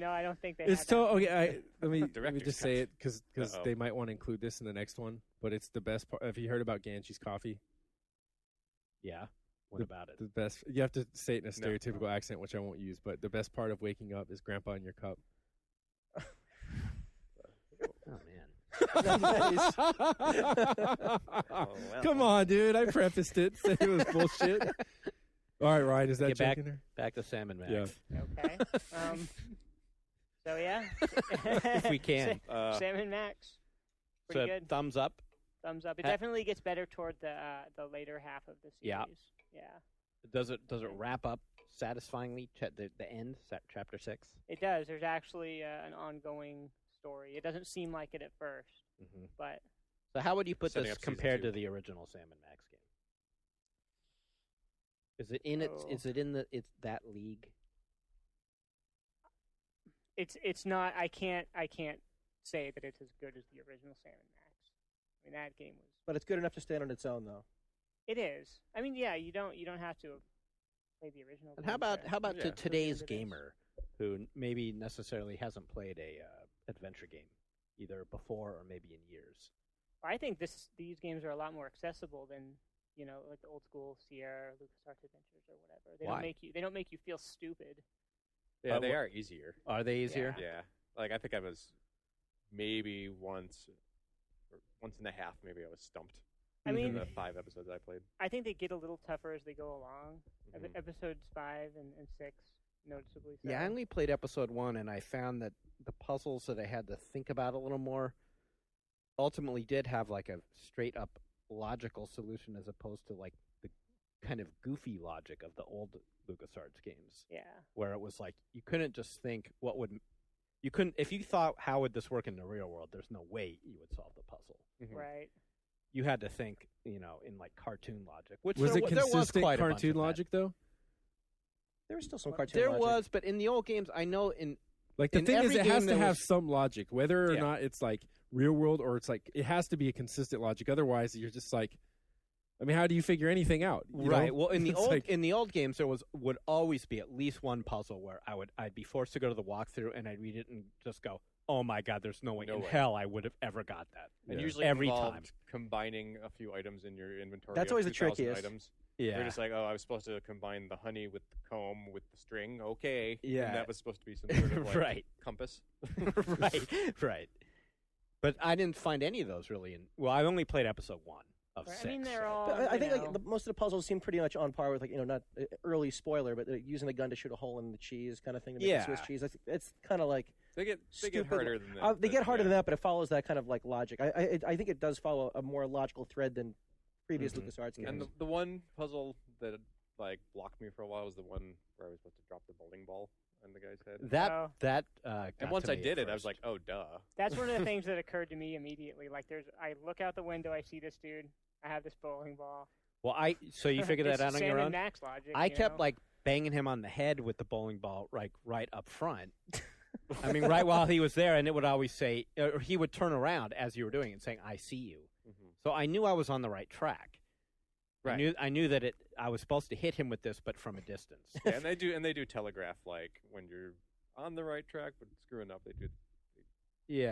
I don't think they. It's had so that. okay. Let me Director's just cut. say it because Uh-oh. they might want to include this in the next one. But it's the best part. Have you heard about Ganges coffee? Yeah. What about it? The best. You have to say it in a No. stereotypical accent, which I won't use. But the best part of waking up is Grandpa in your cup. Oh man. Nice. Oh, well. Come on, dude. I prefaced it. Said it was bullshit. All right, Ryan. Is that Get joke back- in there? Back to Salmon Max. Yeah. Okay. So yeah. If we can. Salmon Max. Pretty So good. thumbs up. Thumbs up. It Ha- definitely gets better toward the later half of the series. Yeah. Yeah. Does it wrap up satisfyingly? The end, chapter 6. It does. There's actually an ongoing story. It doesn't seem like it at first, Mm-hmm. but So how would you put Setting this up season compared 2. to the original Salmon Max game? Is it in Oh. Is it in that league? it's not. I can't say that it's as good as the original Salmon Max. I mean, that game was. But it's good enough to stand on its own, though. It is. I mean, yeah. You don't have to play the original. And game how about Yeah. to today's Into this. gamer who maybe necessarily hasn't played a adventure game either before or maybe in years? I think these games are a lot more accessible than like the old school Sierra, LucasArts Adventures, or whatever. Why? They don't make you feel stupid. Yeah, they wha- are easier. Are they easier? Yeah. Like I think I was maybe once or once and a half. Maybe I was stumped. I mean, in the 5 episodes I played. I think they get a little tougher as they go along. Mhm. Episodes 5 and 6, noticeably so. Yeah, I only played episode 1, and I found that the puzzles that I had to think about a little more ultimately did have like a straight up logical solution as opposed to like the kind of goofy logic of the old LucasArts games, Yeah. where it was like you couldn't just think if you thought how would this work in the real world, there's no way you would solve the puzzle. Mhm. Right. You had to think, in like cartoon logic, which Was it there was consistent quite a bunch cartoon of that. logic though? There was still some cartoon There logic. was, but in the old games, I know Like the In thing is, every it has game to there have was- some logic, whether or Yeah. not it's like real world or it's like it has to be a consistent logic. Otherwise, you're just like, I mean, how do you figure anything out? you right. know? Well, in the It's old like- old games, there would always be at least one puzzle where I'd be forced to go to the walkthrough and I'd read it and just go, "Oh my God, there's no way No in way. hell I would have ever got that." And Yeah. usually Every involved time. combining a few items in your inventory. That's of always the 2,000 trickiest. Items. Yeah. You're just like, oh, I was supposed to combine the honey with the comb with the string. Okay. Yeah. And that was supposed to be some sort of like Right. compass. right. But I didn't find any of those really Well, I only played episode 1 of Right. 6. I mean, they're so- all. But I think you know, like most of the puzzles seem pretty much on par with not early spoiler, but using the gun to shoot a hole in the cheese kind of thing to make Yeah. the Swiss cheese. It's kind of like They get Stupid- harder than that. they get harder yeah. than that, but it follows that kind of like logic. I think it does follow a more logical thread than previous Mhm. LucasArts games. And the one puzzle that like blocked me for a while was the one where I was supposed to drop the bowling ball on the guy's head. Oh. That And got once to I me did at it, I was first. like, oh, duh. That's one of the things that occurred to me immediately. Like, I look out the window, I see this dude, I have this bowling ball. Well, so you figured that It's out on your Sam and own? Max logic. I you kept know? like banging him on the head with the bowling ball right up front. I mean, right while he was there, and it would always say, or he would turn around as you were doing it, saying, "I see you." Mhm. So I knew I was on the right track. Right. I knew that I was supposed to hit him with this, but from a distance. Yeah, and they do telegraph like when you're on the right track but screwing up. They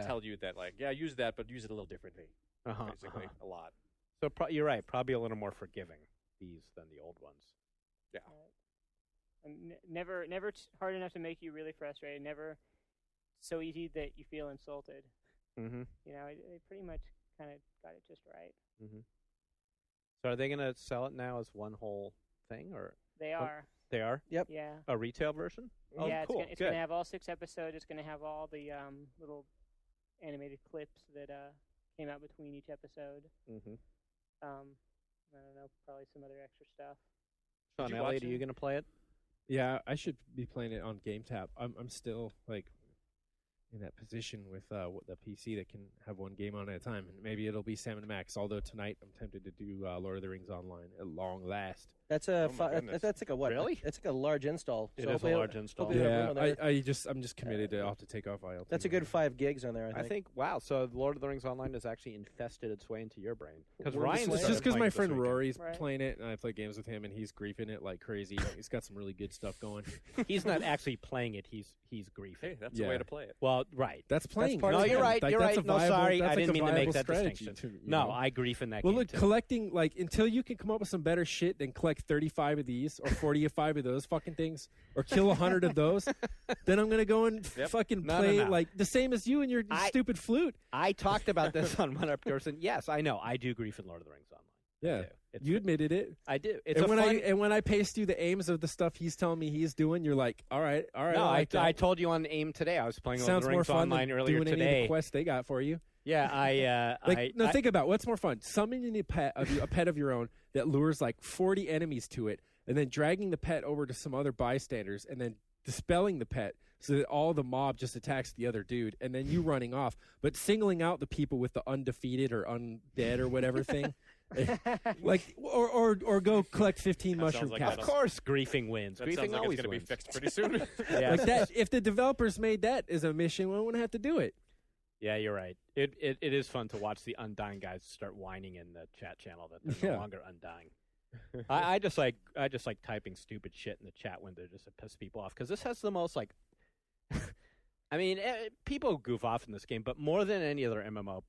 tell you that use that, but use it a little differently. Basically, a lot. So you're right. Probably a little more forgiving these than the old ones. Yeah. And never hard enough to make you really frustrated. Never so easy that you feel insulted. Mm-hmm. You know, they pretty much kind of got it just right. Mm-hmm. So are they going to sell it now as one whole thing, or they are? They are. Yep. Yeah. A retail version. Oh, yeah, cool. It's going to have all 6 episodes. It's going to have all the little animated clips that came out between each episode. Mm-hmm. I don't know, probably some other extra stuff. Sean Elliott, are you going to play it? Yeah, I should be playing it on GameTap. I'm still in that position with the PC that can have one game on at a time, and maybe it'll be Sam & Max. Although tonight I'm tempted to do Lord of the Rings Online at long last. That's that's like a what? Really? It's like a large install. It is a large install. Yeah, I'm just committed. I'll have to take off IL. That's a good 5 gigs on there. I think. Wow. So Lord of the Rings Online has actually infested its way into your brain because It's just because my friend Rory's playing it, and I play games with him, and he's griefing it like crazy. He's got some really good stuff going. He's not actually playing it. He's griefing. Hey, that's the way to play it. Well, right. That's playing. No, you're right. You're right. No, sorry, I didn't mean to make that strategy distinction. No, I grief in that game. Well, look, collecting until you can come up with some better shit than collect 35 of these or 45 of those fucking things or kill 100 of those, then I'm gonna go and fucking play like the same as you and your stupid flute. I talked about this on One Up Person. Yes, I know. I do grief in Lord of the Rings Online. Yeah, you admitted it. I do. It's and when I paste you the aims of the stuff he's telling me he's doing, you're like, all right. No, I told you on AIM today. I was playing Lord of the Rings Online earlier doing today. Any of the quests they got for you. Yeah, think about what's more fun: summoning a pet of your own that lures like 40 enemies to it, and then dragging the pet over to some other bystanders, and then dispelling the pet so that all the mob just attacks the other dude, and then you running off, but singling out the people with the undefeated or undead or whatever thing. or go collect 15 mushroom caps. Of course, griefing wins. Griefing always it's going to be wins. fixed pretty soon. Yeah. Like that. If the developers made that as a mission, we wouldn't have to do it. Yeah, you're right. It is fun to watch the Undying guys start whining in the chat channel that they're no longer Undying. I just like typing stupid shit in the chat window just to piss people off because this has the most like. I mean, people goof off in this game, but more than any other MMO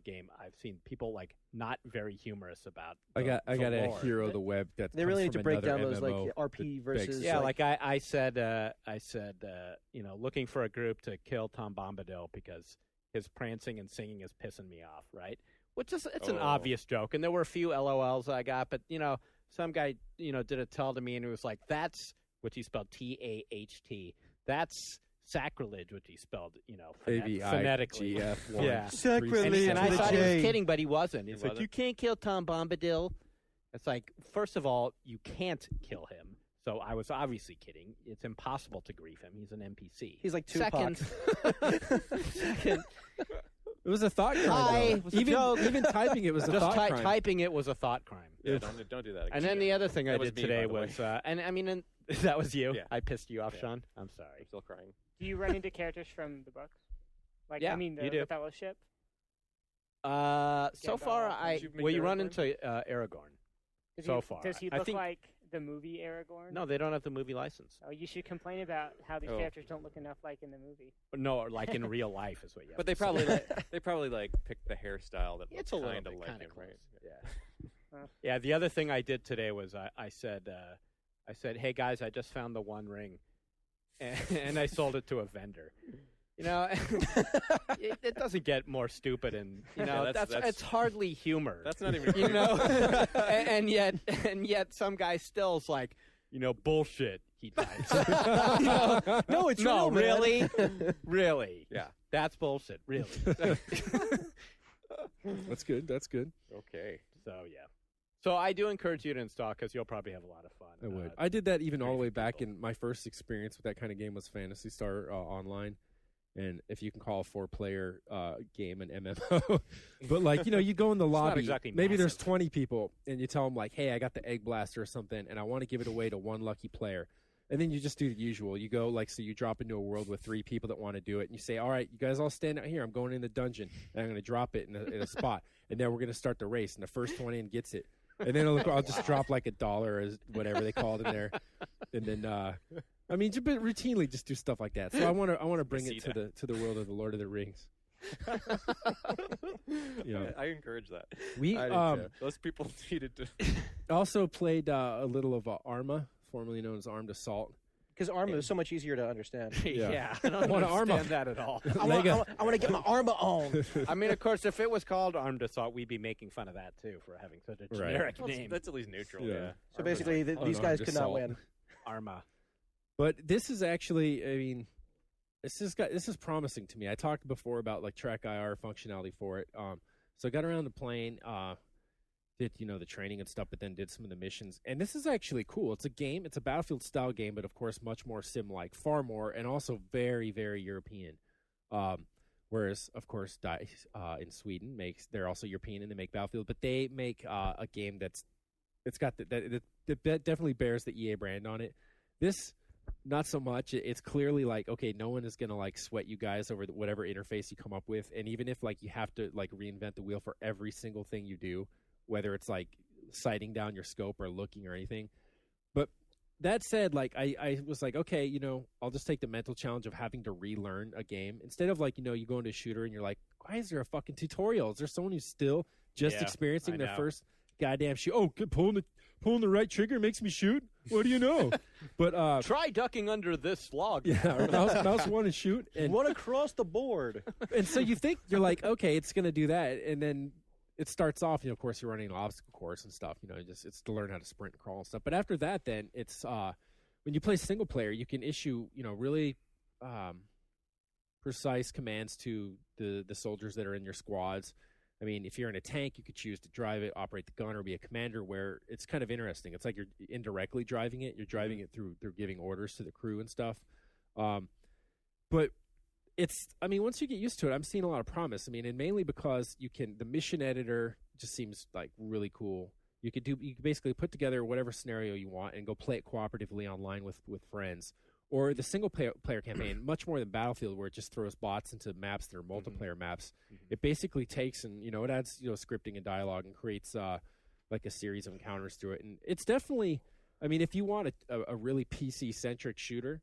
game I've seen, people like not very humorous about. I got a lore. hero of the web that they really need to break down those MMO like RP versus. Yeah, like I said, looking for a group to kill Tom Bombadil because his prancing and singing is pissing me off, right? Which is an obvious joke, and there were a few LOLs I got, but some guy did a tell to me and it was like that's which he spelled TAHT. That's sacrilege, which he spelled, phonetically. Yeah, sacrilege. And I thought he was kidding, but he wasn't. It's like, you can't kill Tom Bombadil. It's like, first of all, you can't kill him. So I was obviously kidding. It's impossible to grief him. He's an NPC. He's like Tupac. Second, it was a thought crime. Even typing it was a thought crime. Typing it was a thought crime. Yeah, don't do that again. And then the other thing I did me, today was, that was you. Yeah. I pissed you off, Sean. I'm sorry. I'm still crying. Do you run into characters from the books? The Fellowship? So far, you run into Aragorn. Does he look like the movie Aragorn? No, they don't have the movie license. Oh, you should complain about how these characters don't look enough like in the movie. No, or like in real life is what you have But to they probably picked the hairstyle that looks kind of like him, close. right? Yeah. Yeah, the other thing I did today was I said, hey guys, I just found the One Ring. And I sold it to a vendor. It doesn't get more stupid, and it's hardly humor. That's not even and yet some guy still's like, bullshit. He types. No, it's real, really, really. Yeah, that's bullshit. Really. That's good. Okay. So yeah. So I do encourage you to install because you'll probably have a lot of fun. I would. I did that even all the way back in my first experience with that kind of game was Phantasy Star Online. And if you can call a 4-player game an MMO. But you go in the lobby, exactly maybe there's massive. 20 people, and you tell them hey, I got the Egg Blaster or something, and I want to give it away to one lucky player. And then you just do the usual. You go so you drop into a world with 3 people that want to do it, and you say, all right, you guys all stand out here. I'm going in the dungeon, and I'm going to drop it in a spot. And then we're going to start the race, and the first one in gets it. And then I'll just drop like $1 or whatever they call it in there, and then I mean, just routinely just do stuff like that. So I want to bring it to the world of the Lord of the Rings. I encourage that. We those people needed to. Also played a little of Arma, formerly known as Armed Assault. Because Arma is so much easier to understand. Yeah, I don't understand that at all. I want to get my Arma on. I mean, of course, if it was called Armed Assault, we'd be making fun of that, too, for having such a generic name. That's at least neutral. Yeah. So basically, these guys could not win. Arma. But this is actually, I mean, this is promising to me. I talked before about like track IR functionality for it. So I got around to playing, did the training and stuff, but then did some of the missions. And this is actually cool. It's a game. It's a Battlefield style game, but of course much more sim-like, far more, and also very, very European. Whereas of course DICE in Sweden they're also European and they make Battlefield, but they make a game that definitely bears the EA brand on it. This, not so much. It's clearly like, okay, no one is gonna like sweat you guys over whatever interface you come up with, and even if like you have to like reinvent the wheel for every single thing you do, whether it's like sighting down your scope or looking or anything. But that said, like I was like, okay, I'll just take the mental challenge of having to relearn a game instead of like you go into a shooter and you're like, why is there a fucking tutorial? Is there someone who's still just experiencing their first goddamn shoot? Oh, pulling the right trigger makes me shoot. What do you know? But try ducking under this log. Yeah, or mouse one and shoot and run across the board. And so you're like, okay, it's gonna do that, and then it starts off. Of course, you're running an obstacle course and stuff. It's to learn how to sprint and crawl and stuff. But after that, then it's when you play single player, you can issue really precise commands to the soldiers that are in your squads. I mean, if you're in a tank, you could choose to drive it, operate the gun, or be a commander, where it's kind of interesting. It's like you're indirectly driving it. You're driving it through giving orders to the crew and stuff. But once you get used to it, I'm seeing a lot of promise. I mean, and mainly because the mission editor just seems like really cool. You could basically put together whatever scenario you want and go play it cooperatively online with friends. Or the single player campaign, much more than Battlefield, where it just throws bots into maps that are multiplayer maps. It basically takes and it adds scripting and dialogue and creates like a series of encounters through it. And it's definitely, I mean, if you want a really PC centric shooter,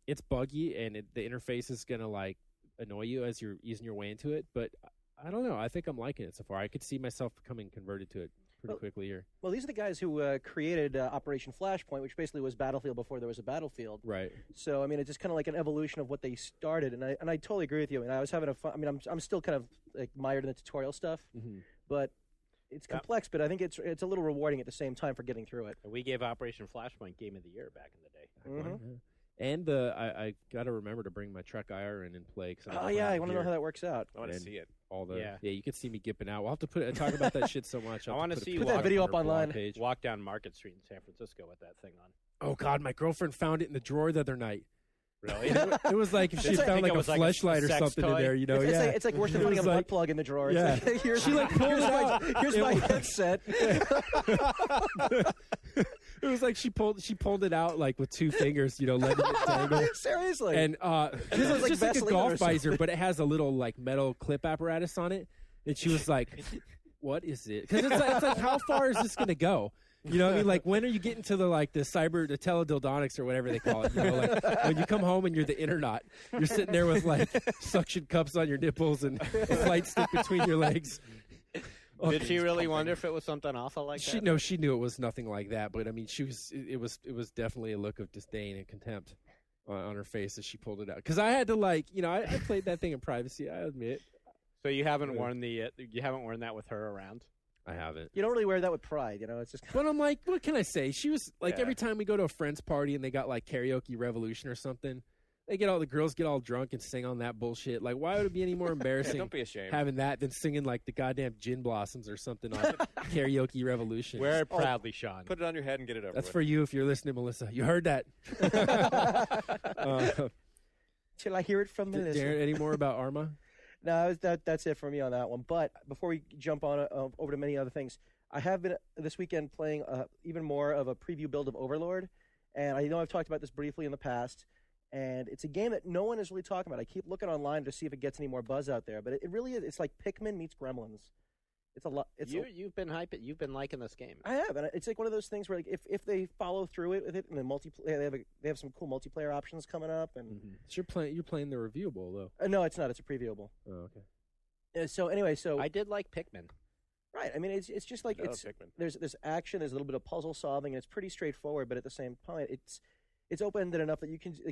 it's buggy and the interface is gonna like annoy you as you're easing your way into it. But I don't know. I think I'm liking it so far. I could see myself becoming converted to it pretty quickly here. Well, these are the guys who created Operation Flashpoint, which basically was Battlefield before there was a Battlefield. Right. So, I mean, it's just kind of like an evolution of what they started, and I totally agree with you. I mean, I was having a fun. I mean, I'm still kind of like mired in the tutorial stuff, but it's complex. But I think it's a little rewarding at the same time for getting through it. We gave Operation Flashpoint Game of the Year back in the day. Yeah. And I got to remember to bring my Trek IR in and play. Oh, yeah, I want to know how that works out. I want to see it. You can see me gipping out. We'll have to talk about that shit so much. I want to see you put that video up online. Walk down Market Street in San Francisco with that thing on. Oh, God, my girlfriend found it in the drawer the other night. Really? It was like if she found like a fleshlight or something in there, It's like worse than finding a butt plug in the drawer. Yeah. It's like, she like pulled it out. Here's my headset. It was like she pulled it out like with two fingers, letting it dangle. Seriously. And it was just like a golf visor, but it has a little like metal clip apparatus on it. And she was like, "What is it?" Because it's like, how far is this going to go? You know what I mean? Like, when are you getting to the teledildonics or whatever they call it? Like when you come home and you're the internet, you're sitting there with like suction cups on your nipples and a flight stick between your legs. Did she really wonder if it was something awful like that? No, she knew it was nothing like that. But I mean, it was definitely a look of disdain and contempt on her face as she pulled it out. Because I had to I played that thing in privacy. I admit. So you haven't worn that with her around? I haven't. You don't really wear that with pride, It's just. But I'm like, what can I say? She was like, every time we go to a friend's party and they got like Karaoke Revolution or something, the girls get all drunk and sing on that bullshit. Like, why would it be any more embarrassing? Don't be ashamed. Having that than singing like the goddamn Gin Blossoms or something on Karaoke Revolution. Wear it proudly, Sean. Put it on your head and get it over. That's for you if you're listening, Melissa. You heard that. Till I hear it from Melissa. Darren, any more about Arma? No, that's it for me on that one. But before we jump on over to many other things, I have been this weekend playing even more of a preview build of Overlord, and I know I've talked about this briefly in the past, and it's a game that no one is really talking about. I keep looking online to see if it gets any more buzz out there, but it really is. It's like Pikmin meets Gremlins. It's a lot. You've been hyping. You've been liking this game. I have, and it's like one of those things where like if they follow through it with it, and the multiplayer, they have some cool multiplayer options coming up, and So you're playing the reviewable though. No, it's not. It's a previewable. Oh, okay. So anyway, I did like Pikmin. Right. I mean, it's just like there's action, there's a little bit of puzzle solving, and it's pretty straightforward. But at the same time, it's open-ended enough that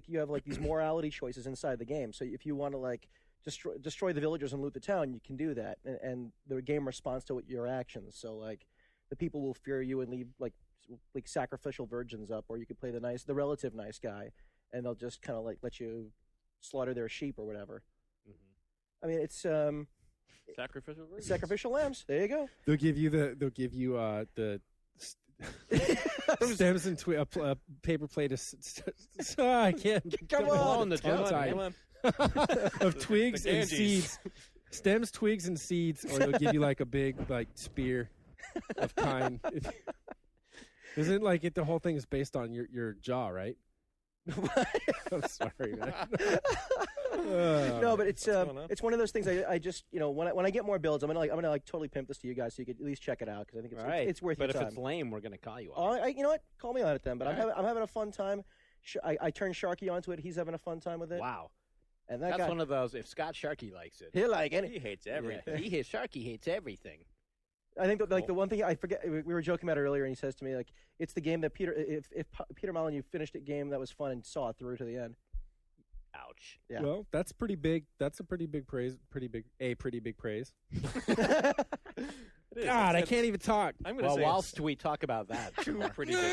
you have like these morality choices inside the game. So if you want to like destroy the villagers and loot the town, you can do that, and the game responds to your actions. So like the people will fear you and leave like sacrificial virgins up, or you could play the relative nice guy, and they'll just kind of like let you slaughter their sheep or whatever. I mean, it's sacrificial virgins. Sacrificial lambs. There you go. They'll give you the stems and a paper plate of I can't come on the time of twigs and seeds, stems, twigs, and seeds, or they'll give you like a big like spear of pine. Isn't like it? The whole thing is based on your jaw, right? I'm sorry, man. No, but it's one of those things. I just when I get more builds, I'm gonna totally pimp this to you guys so you could at least check it out because I think it's worth your time. But if it's lame, we're gonna call you on it. You know what? Call me on it then. But I'm having a fun time. I turned Sharky onto it. He's having a fun time with it. Wow. And that's one of those. If Scott Sharkey likes it, he'll like it. He hates everything. Sharky hates everything. I think that, like the one thing I forget, we were joking about it earlier, and he says to me like, "It's the game that if Peter Molyneux finished a game that was fun and saw it through to the end." Ouch. Yeah. Well, that's pretty big. That's a pretty big praise. Pretty big praise. God, I can't even talk. Whilst we talk about that, two pretty big.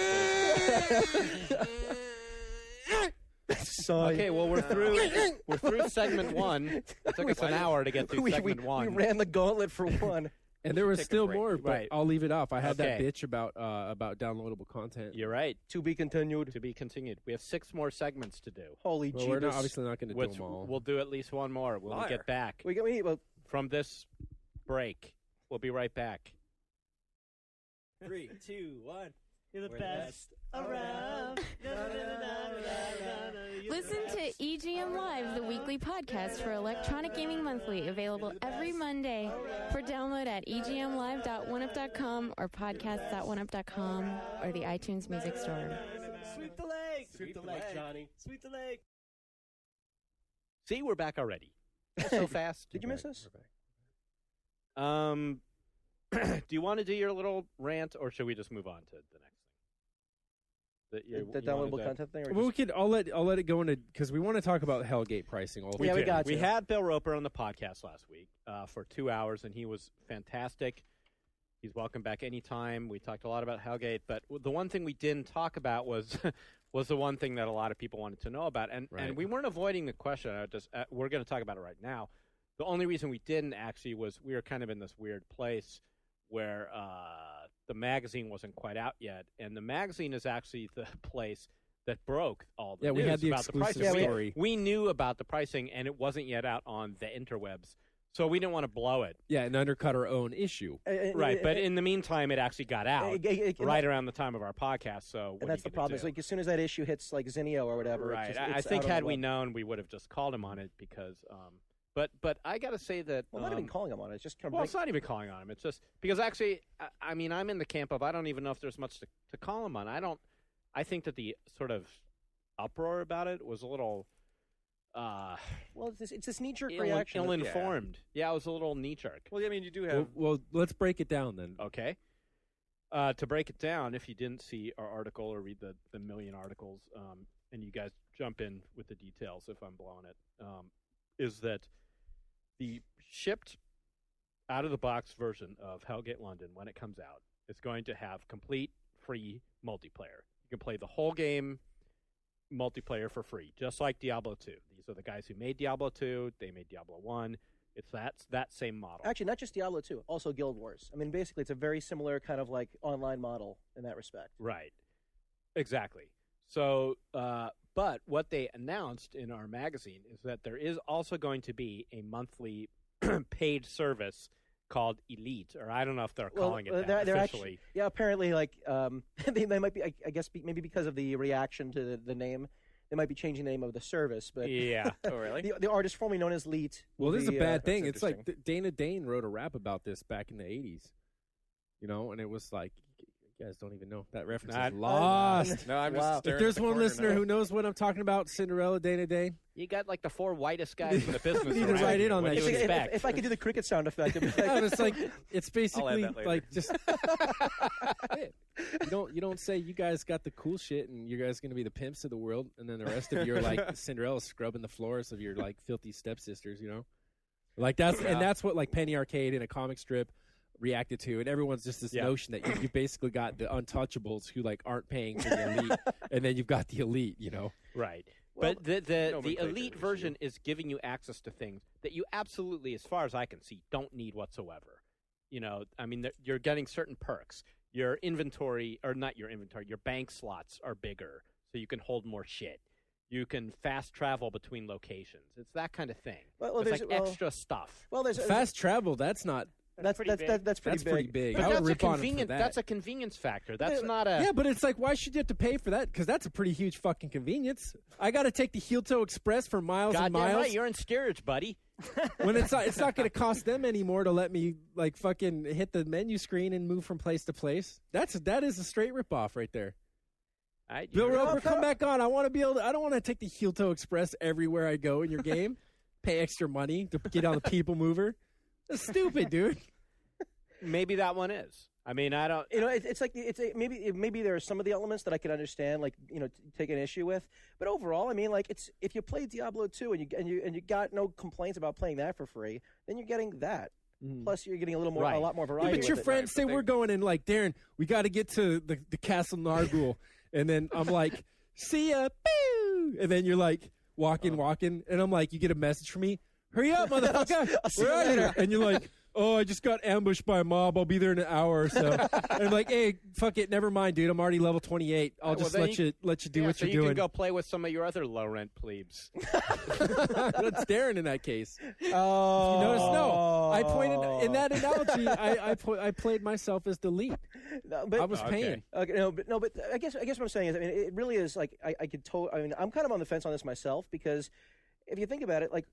Okay, well we're through segment one. It took us an hour to get through segment one. We ran the gauntlet for one. And there was still more, but right. I'll leave it off. I had that bitch about downloadable content. You're right. To be continued. To be continued. We have 6 more segments to do. Holy Jesus. We're obviously not going to do them all. We'll do at least one more when we get back from this break. We'll be right back. 3, 2, 1. You're the best around. Listen to EGM Live, the weekly podcast for Electronic Gaming Monthly, available every Monday for download at egmlive.oneup.com or podcasts.oneup.com or the iTunes Music Store. Sweep the leg. Sweep the leg, Johnny. Sweep the leg. See, we're back already. So fast. Did you miss us? Do you want to do your little rant, or should we just move on to the next thing? The downloadable content thing? Well, we could. I'll let it go into because we want to talk about Hellgate pricing. We got we had Bill Roper on the podcast last week for 2 hours, and he was fantastic. He's welcome back anytime. We talked a lot about Hellgate, but the one thing we didn't talk about was the one thing that a lot of people wanted to know about, and we weren't avoiding the question. We're going to talk about it right now. The only reason we didn't actually was we were kind of in this weird place where the magazine wasn't quite out yet, and the magazine is actually the place that broke all the news we had the about the exclusive pricing. story. We knew about the pricing, and it wasn't yet out on the interwebs, so we didn't want to blow it. Yeah, and undercut our own issue. Right, but in the meantime, it actually got out right around the time of our podcast. So, and that's the problem. Is like as soon as that issue hits like Zinio or whatever, right? I think had we known, we would have just called him on it because. But I got to say that... Well, not even calling him on it. It's just kind of... Well, it's not even calling on him. It's just... Because actually, I mean, I'm in the camp of I don't even know if there's much to call him on. I think that the sort of uproar about it was a little... well, it's this knee-jerk reaction. Ill-informed. Yeah, it was a little knee-jerk. Well, I mean, you do have... Well, let's break it down then. Okay. To break it down, if you didn't see our article or read the million articles, and you guys jump in with the details if I'm blowing it, is that... The shipped out-of-the-box version of Hellgate London, when it comes out, is going to have complete free multiplayer. You can play the whole game multiplayer for free, just like Diablo 2. These are the guys who made Diablo 2. They made Diablo 1. It's that same model. Actually, not just Diablo 2, also Guild Wars. I mean, basically, it's a very similar kind of like online model in that respect. Right. Exactly. So... But what they announced in our magazine is that there is also going to be a monthly paid service called Elite, or I don't know if they're calling it that they're officially. Actually, apparently, like they might be. I guess maybe because of the reaction to the name, They might be changing the name of the service, but yeah. Oh, really? The artist formerly known as Leet. Well, this is a bad thing. It's like interesting. Dana Dane wrote a rap about this back in the 80s, and it was like, you guys don't even know. That reference is lost. No, I'm Wow. just staring If there's at the one corner listener now. who knows what I'm talking about, Cinderella, Dana Dane. You got like the 4 whitest guys in the business. Need to around write you. in on What that do you shit. expect? If I could do the cricket sound effect, it'd be No, like, it's like it's basically that later. like just you don't say you guys got the cool shit and you guys gonna be the pimps of the world, and then the rest of you are like Cinderella scrubbing the floors of your like filthy stepsisters, like that's what like Penny Arcade in a comic strip reacted to, and everyone's just this notion that you basically got the untouchables who like aren't paying for the elite, and then you've got the elite, Right. Well, But the nomenclature elite issue. version is giving you access to things that you absolutely, as far as I can see, don't need whatsoever. I mean, you're getting certain perks. Your inventory, or not your inventory, your bank slots are bigger, so you can hold more shit. You can fast travel between locations. It's that kind of thing. Well, It's there's- like well- extra stuff. well, there's Fast travel. That's not. that's pretty big. that's pretty That's pretty big. But I would that's a rip on 'em for convenient. that. That's a convenience factor. That's not a. Yeah, but it's like, why should you have to pay for that? Because that's a pretty huge fucking convenience. I got to take the Heel Toe Express for miles and Goddamn miles. right, you're in steerage, buddy. When it's not going to cost them anymore to let me like fucking hit the menu screen and move from place to place. That is a straight ripoff right there. Bill Roper, come back on. I want to be able to. I don't want to take the Heel Toe Express everywhere I go in your game. Pay extra money to get on the people mover. That's stupid, dude. Maybe that one is. I mean, I don't. It's like maybe there are some of the elements that I can understand, like take an issue with. But overall, I mean, like if you play Diablo 2 and you got no complaints about playing that for free, then you're getting that. Plus, you're getting a lot more variety. Yeah, but your with it. friends say we're going in like, Darren, we got to get to the Castle Nargul, and then I'm like, see ya, boo, and then you're like walking, and I'm like, you get a message from me, hurry up, motherfucker, where are you? And you're like, oh, I just got ambushed by a mob. I'll be there in an hour or so. And I'm like, hey, fuck it, never mind, dude. I'm already level 28. I'll just let you do what you're you doing. can go play with some of your other low rent plebes. That's Darren in that case. Oh, You notice? No, I pointed in that analogy. I played myself as the lead. No, but I was paying. Okay, but I guess what I'm saying is, I mean, it really is like I could I mean, I'm kind of on the fence on this myself, because if you think about it, like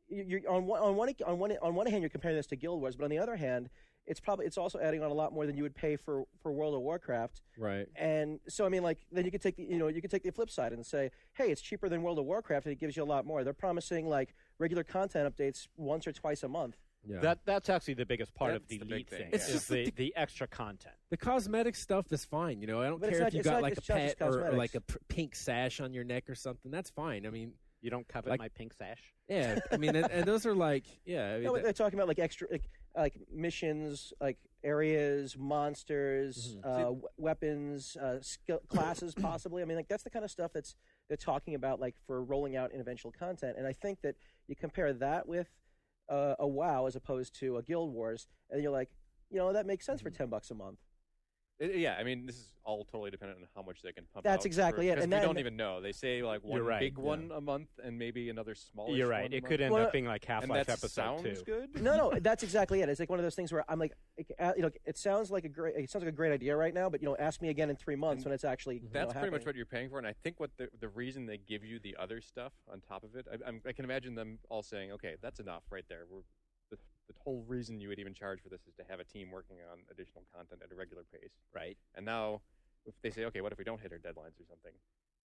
you're on one hand you're comparing this to Guild Wars, but on the other hand, it's also adding on a lot more than you would pay for World of Warcraft. Right. And so I mean, like, then you could take the flip side and say, hey, it's cheaper than World of Warcraft and it gives you a lot more. They're promising like regular content updates once or twice a month. Yeah. That's actually the biggest part of the That's the elite big thing. thing. It's is just the extra content. The cosmetic stuff is fine. I don't But it's care not- if you it's got not- like a it's not just pet or cosmetics. like a pink sash on your neck or something. That's fine. I mean, You don't covet Like- my pink sash. yeah. I mean, and those are like, yeah. I mean, No, they're talking about like extra, like missions, like areas, monsters, weapons, skill classes, possibly. I mean, like that's the kind of stuff they're talking about, like for rolling out in eventual content. And I think that you compare that with a WoW as opposed to a Guild Wars, and you're like, that makes sense for $10 a month. Yeah, I mean, this is all totally dependent on how much they can pump out. That's exactly it. Because And we that- don't even know. They say like one You're right, big yeah. one a month and maybe another smaller. You're right. It could end Well, up being like and Half-Life that episode sounds 2. good. No, that's exactly it. It's like one of those things where I'm like, it sounds like a great idea right now, but ask me again in 3 months when it's actually That's pretty much happening. what you're paying for, and I think what the reason they give you the other stuff on top of it, I can imagine them all saying, okay, that's enough right there. The whole reason you would even charge for this is to have a team working on additional content at a regular pace, Right. And now, if they say, okay, what if we don't hit our deadlines or something,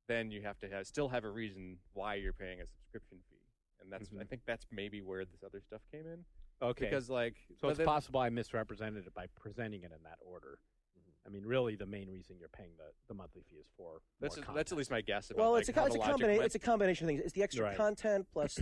then you have to still have a reason why you're paying a subscription fee, and that's I think that's maybe where this other stuff came in. Okay. Because like, So it's possible I misrepresented it by presenting it in that order. I mean, really, the main reason you're paying the monthly fee is for That's more at least my guess about Well, like, it's a how the logic went. it's a combination of things. It's the extra Right. content plus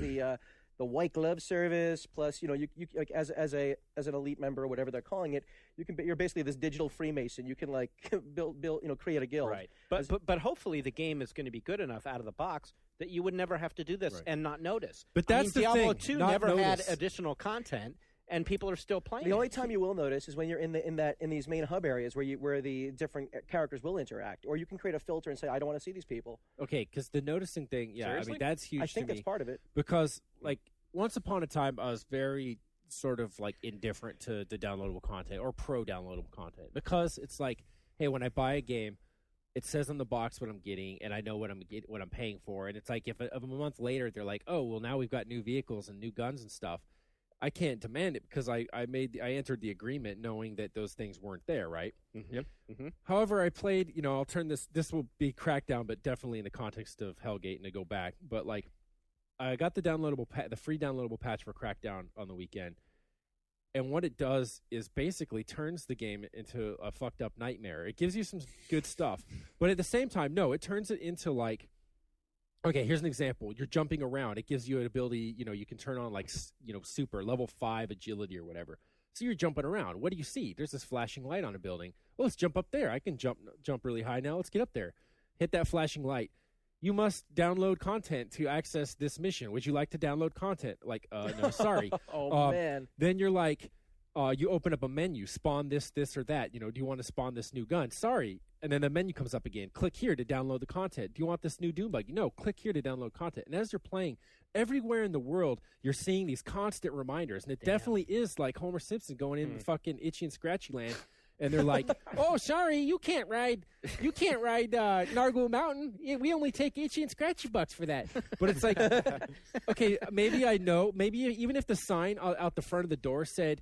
the white glove service plus you like as an elite member or whatever they're calling it, you're basically this digital Freemason. You can like build create a guild. Right. But hopefully the game is going to be good enough out of the box that you would never have to do this Right. and not notice. But that's the Diablo thing, 2 not never had notice. additional content, and people are still playing. The only it. time you will notice is when you're in these main hub areas where the different characters will interact, or you can create a filter and say, I don't want to see these people. okay, because the noticing thing, yeah, Seriously? I mean that's huge I think to that's me part of it. because like once upon a time I was very sort of like indifferent to the downloadable content or pro downloadable content because it's like, hey, when I buy a game, it says on the box what I'm getting, and I know what I'm paying for. And it's like if a month later they're like, oh, well, now we've got new vehicles and new guns and stuff, I can't demand it because I entered the agreement knowing that those things weren't there, right? Mm-hmm. Yep. Mm-hmm. However, I played, I'll turn this will be Crackdown, but definitely in the context of Hellgate and to go back. But like, I got the the free downloadable patch for Crackdown on the weekend. And what it does is basically turns the game into a fucked up nightmare. It gives you some good stuff. But at the same time, no, it turns it into like, okay, here's an example. You're jumping around. It gives you an ability, you can turn on like, super level 5 agility or whatever. So you're jumping around. What do you see? There's this flashing light on a building. Well, let's jump up there. I can jump really high now. Let's get up there. Hit that flashing light. You must download content to access this mission. Would you like to download content? Like, no, sorry. Man. Then you're like, you open up a menu, spawn this, or that. Do you want to spawn this new gun? Sorry. And then the menu comes up again. Click here to download the content. Do you want this new Doom buggy? No, click here to download content. And as you're playing, everywhere in the world, you're seeing these constant reminders. And it definitely is like Homer Simpson going in the fucking Itchy and Scratchy land. And they're like, oh, sorry, you can't ride Nargul Mountain. We only take Itchy and Scratchy bucks for that. But it's like, okay, maybe I know. Maybe even if the sign out the front of the door said,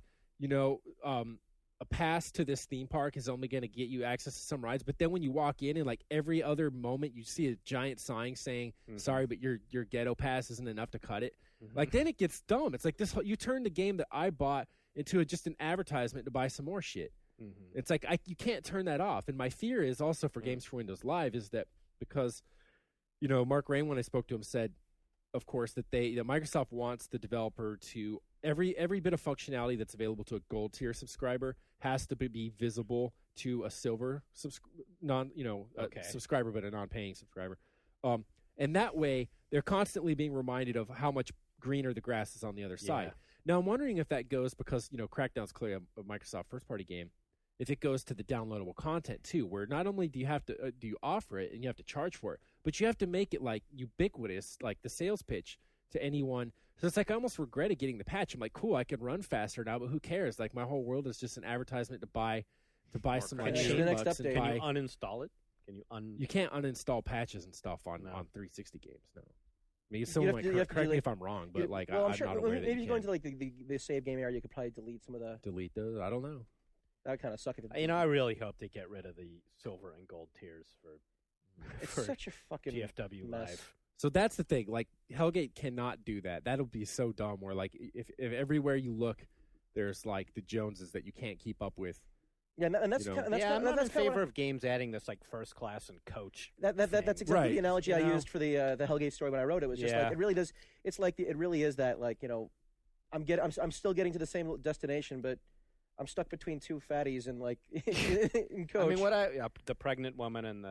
a pass to this theme park is only going to get you access to some rides. But then when you walk in and like every other moment you see a giant sign saying, sorry, but your ghetto pass isn't enough to cut it. Like then it gets dumb. It's like you turn the game that I bought into just an advertisement to buy some more shit. Mm-hmm. It's like you can't turn that off. And my fear is also for Games for Windows Live is that because, Mark Rain, when I spoke to him, said, of course, that Microsoft wants the developer to every bit of functionality that's available to a gold tier subscriber has to be visible to a silver subscriber, but a non-paying subscriber. And that way, they're constantly being reminded of how much greener the grass is on the other side. Now, I'm wondering if that goes because Crackdown's clearly a Microsoft first-party game. If it goes to the downloadable content too, where not only do you have to do you offer it and you have to charge for it, but you have to make it like ubiquitous, like the sales pitch to anyone. So it's like I almost regretted getting the patch. I'm like, cool, I can run faster now, but who cares? Like my whole world is just an advertisement to buy some like $8 and can you uninstall it? Can you You can't uninstall patches and stuff on 360 games. No. Maybe someone might correct me if I'm wrong, but I'm sure, not aware that maybe you go into like the save game area, you could probably delete some of the. Delete those? I don't know. That would kind of suck. If I really hope they get rid of the silver and gold tiers it's for such a fucking GFW mess. Live. So that's the thing. Like Hellgate cannot do that. That'll be so dumb. Where like if everywhere you look, there's like the Joneses that you can't keep up with. Yeah, and that's kind of, I'm not in favor of games adding this like first class and coach. That's exactly the analogy I used for the Hellgate story when I wrote it. Was just like it really does. It's like it really is that like I'm still getting to the same destination, but I'm stuck between two fatties and like in coach. I mean, the pregnant woman and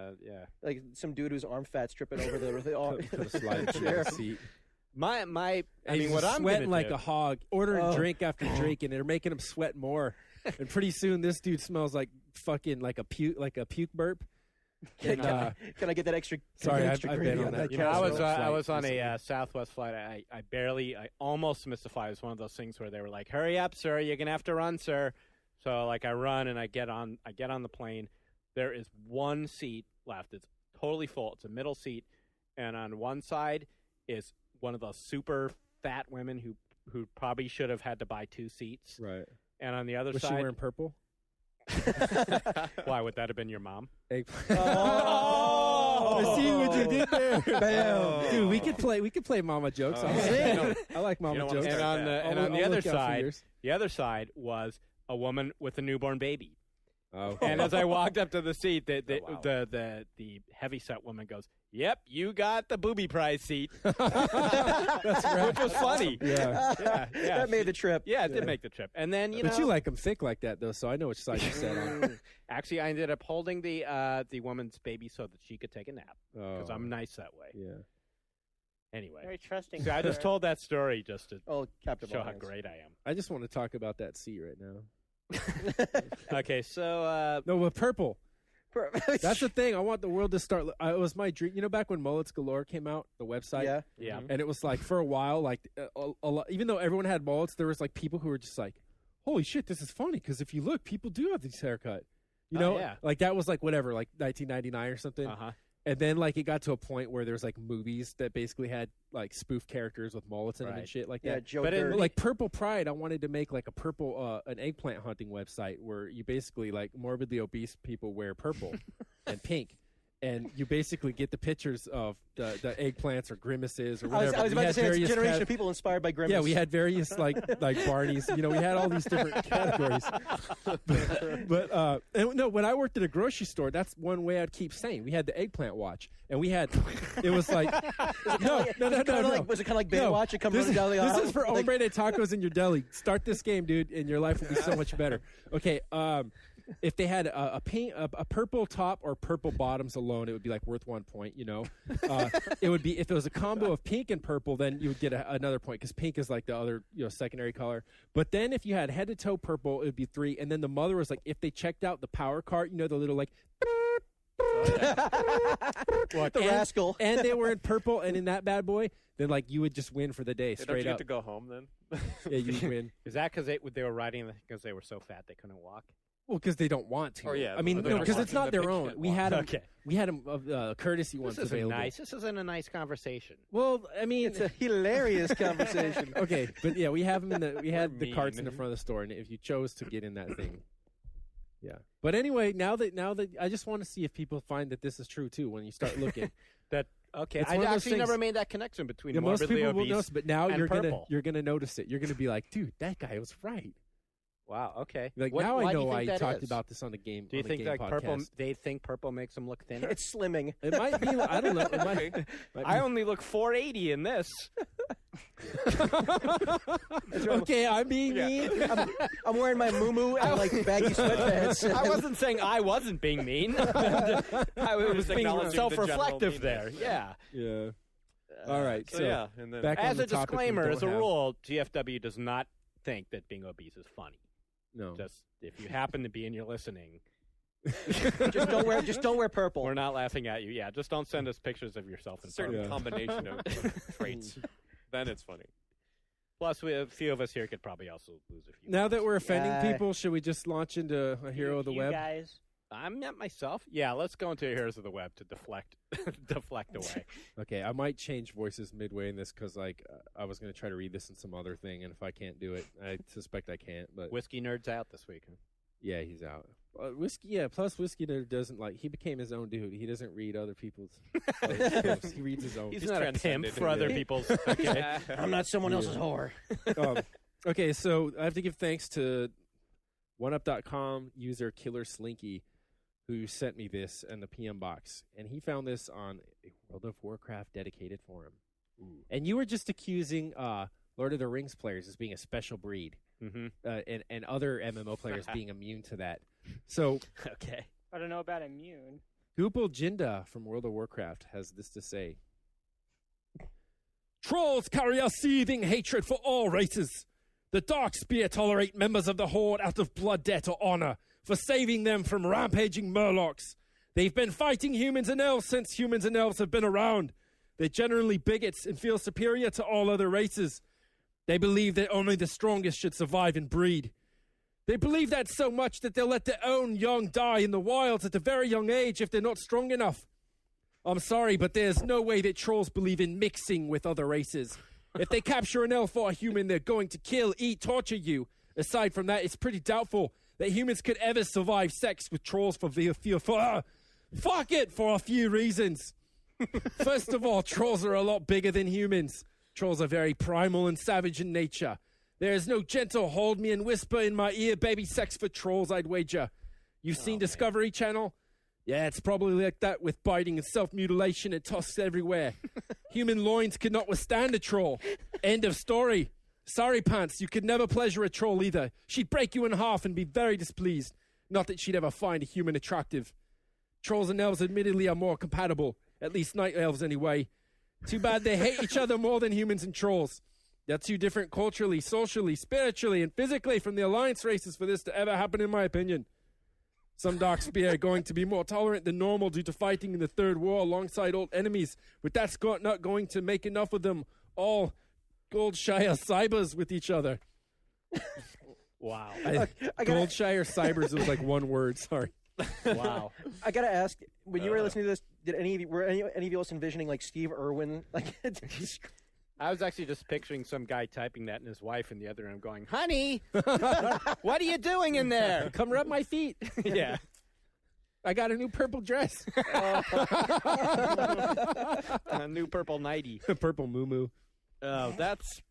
like some dude whose arm fat's tripping over the slide chair seat. I mean, what I'm sweating like a hog, ordering drink after drink, and they're making him sweat more. And pretty soon, this dude smells like fucking like a puke burp. Can I get that extra? Sorry, I've been on that. I was on a Southwest flight. I almost missed a flight. It was one of those things where they were like, "Hurry up, sir! You're gonna have to run, sir." So like I run and I get on the plane. There is one seat left. It's totally full. It's a middle seat, and on one side is one of those super fat women who probably should have had to buy 2 seats. Right. And on the other was side, she wearing purple? Why would that have been your mom? I see what you did there. Bam. Dude, we could play mama jokes. I like mama jokes. And on the other side was a woman with a newborn baby. Oh. And as I walked up to the seat, the heavyset woman goes, "Yep, you got the booby prize seat," That's right. which was funny. Yeah. That made the trip. Yeah, it did make the trip. And then but you like them thick like that though, so I know which side you sat on. Actually, I ended up holding the woman's baby so that she could take a nap because I'm nice that way. Yeah. Anyway, very trusting. So I just told that story just to show how audience. great I am. I just want to talk about that seat right now. Okay, so no, but purple. That's the thing. I want the world to start. It was my dream. Back when Mullets Galore came out, the website. Yeah. And it was like for a while, like a lot, even though everyone had mullets, there was like people who were just like, "Holy shit, this is funny!" Because if you look, people do have this haircut. You know, yeah. like that was like whatever, like 1999 or something. Uh-huh. And then like it got to a point where there's like movies that basically had like spoof characters with mullets in them and Right. shit like Yeah, that. Joe But Dirt. But like Purple Pride, I wanted to make like a purple, an eggplant hunting website where you basically like morbidly obese people wear purple and pink. And you basically get the pictures of the eggplants or grimaces or whatever. I was We about to had say it's a various generation of people inspired by Grimace. Yeah, we had various like Barneys. You know, we had all these different categories. But no, when I worked at a grocery store, that's one way I'd keep saying. We had the eggplant watch, and we had it was like no. Was it kind of like Baywatch? It comes running down the aisle. This is for hombre de tacos in your deli. Start this game, dude, and your life will be so much better. Okay, if they had a purple top or purple bottoms alone, it would be like worth 1 point. You know, it would be if it was a combo of pink and purple, then you would get another point because pink is like the other secondary color. But then if you had head to toe purple, it would be 3. And then the mother was like, if they checked out the power cart, the little like. Rascal. And they were in purple and in that bad boy, then like you would just win for the day Don't straight you up. get to go home then? Yeah, you would win. Is that because they were riding because they were so fat they couldn't walk? Well, because they don't want to. Or, yeah, I mean, they're because not it's not walking, their the own. pig We can't had them. Okay. We had them courtesy ones This isn't available. nice. This isn't a nice conversation. Well, I mean, It's a hilarious conversation. okay, but yeah, we have them in the. We had the mean. carts in the front of the store, and if you chose to get in that thing, yeah. But anyway, now that I just want to see if people find that this is true too when you start looking. Okay, It's I one of those actually things- never made that connection between Yeah, most morbidly people will obese. notice, but now and purple. you're gonna notice it. You're gonna be like, dude, that guy was right. Wow. Okay. Like What- now why I do you know think I that talked is? about this on the game. Do you on the think game like purple? podcast. They think purple makes them look thinner. It's slimming. It might be. I don't know. It might I be. only look 480 in this. Okay, I'm being mean. I'm wearing my muumuu and like baggy sweatpants. I wasn't saying I wasn't being mean. I was Just being acknowledging the self-reflective general there. Yeah. Yeah. All right. So yeah, and then back on As the a topic we disclaimer, don't as a have. rule, GFW does not think that being obese is funny. No. Just if you happen to be and you're listening, just don't wear purple. we're not laughing at you. Yeah, just don't send us pictures of yourself in certain purple. Yeah. combination of traits, then it's funny. Plus, a few of us here could probably also lose a few. Now that pounds. we're offending Yeah. people, should we just launch into a hero of the you web? guys. I'm not myself. Yeah, let's go into Heroes of the Web to deflect away. Okay, I might change voices midway in this because, like, I was going to try to read this in some other thing, and if I can't do it, I suspect I can't. But Whiskey Nerd's out this week. Huh? yeah, he's out. Whiskey, yeah. Plus, Whiskey Nerd doesn't like. He became his own dude. He doesn't read other people's. posts. He reads his own. He's not a pimp transcended for other into- people's. Okay. I'm not someone else's whore. Okay, so I have to give thanks to OneUp.com user Killer Slinky, who sent me this in the PM box, and he found this on a World of Warcraft dedicated forum. And you were just accusing Lord of the Rings players as being a special breed, Mm-hmm. and other MMO players being immune to that. So, Okay. I don't know about immune. Goopal Jinda from World of Warcraft has this to say. Trolls carry a seething hatred for all races. The Darkspear tolerate members of the Horde out of blood debt or honor for saving them from rampaging Murlocs. They've been fighting humans and elves since humans and elves have been around. They're generally bigots and feel superior to all other races. They believe that only the strongest should survive and breed. They believe that so much that they'll let their own young die in the wilds at a very young age if they're not strong enough. I'm sorry, but there's no way that trolls believe in mixing with other races. If they capture an elf or a human, they're going to kill, eat, torture you. Aside from that, it's pretty doubtful that humans could ever survive sex with trolls for a few reasons. First of all, trolls are a lot bigger than humans. Trolls are very primal and savage in nature. There is no gentle hold me and whisper in my ear baby sex for trolls, I'd wager. You've seen Discovery Channel? Yeah, it's probably like that with biting and self-mutilation and tusks everywhere. Human loins could not withstand a troll. End of story. Sorry, Pants, you could never pleasure a troll either. She'd break you in half and be very displeased. Not that she'd ever find a human attractive. Trolls and elves admittedly are more compatible. At least night elves anyway. Too bad they hate each other more than humans and trolls. They're too different culturally, socially, spiritually, and physically from the alliance races for this to ever happen in my opinion. Some Darkspear are going to be more tolerant than normal due to fighting in the Third War alongside old enemies, but that's not going to make enough of them all Goldshire cybers with each other. Wow. I gotta- Goldshire cybers was like one word, sorry. Wow. I gotta ask, when you were listening to this, did any of you else envisioning like Steve Irwin? Like, I was actually just picturing some guy typing that and his wife in the other room going, "Honey, what are you doing in there?" Come rub my feet. Yeah. I got a new purple dress. A new purple nightie. Purple moo-moo. Oh, that's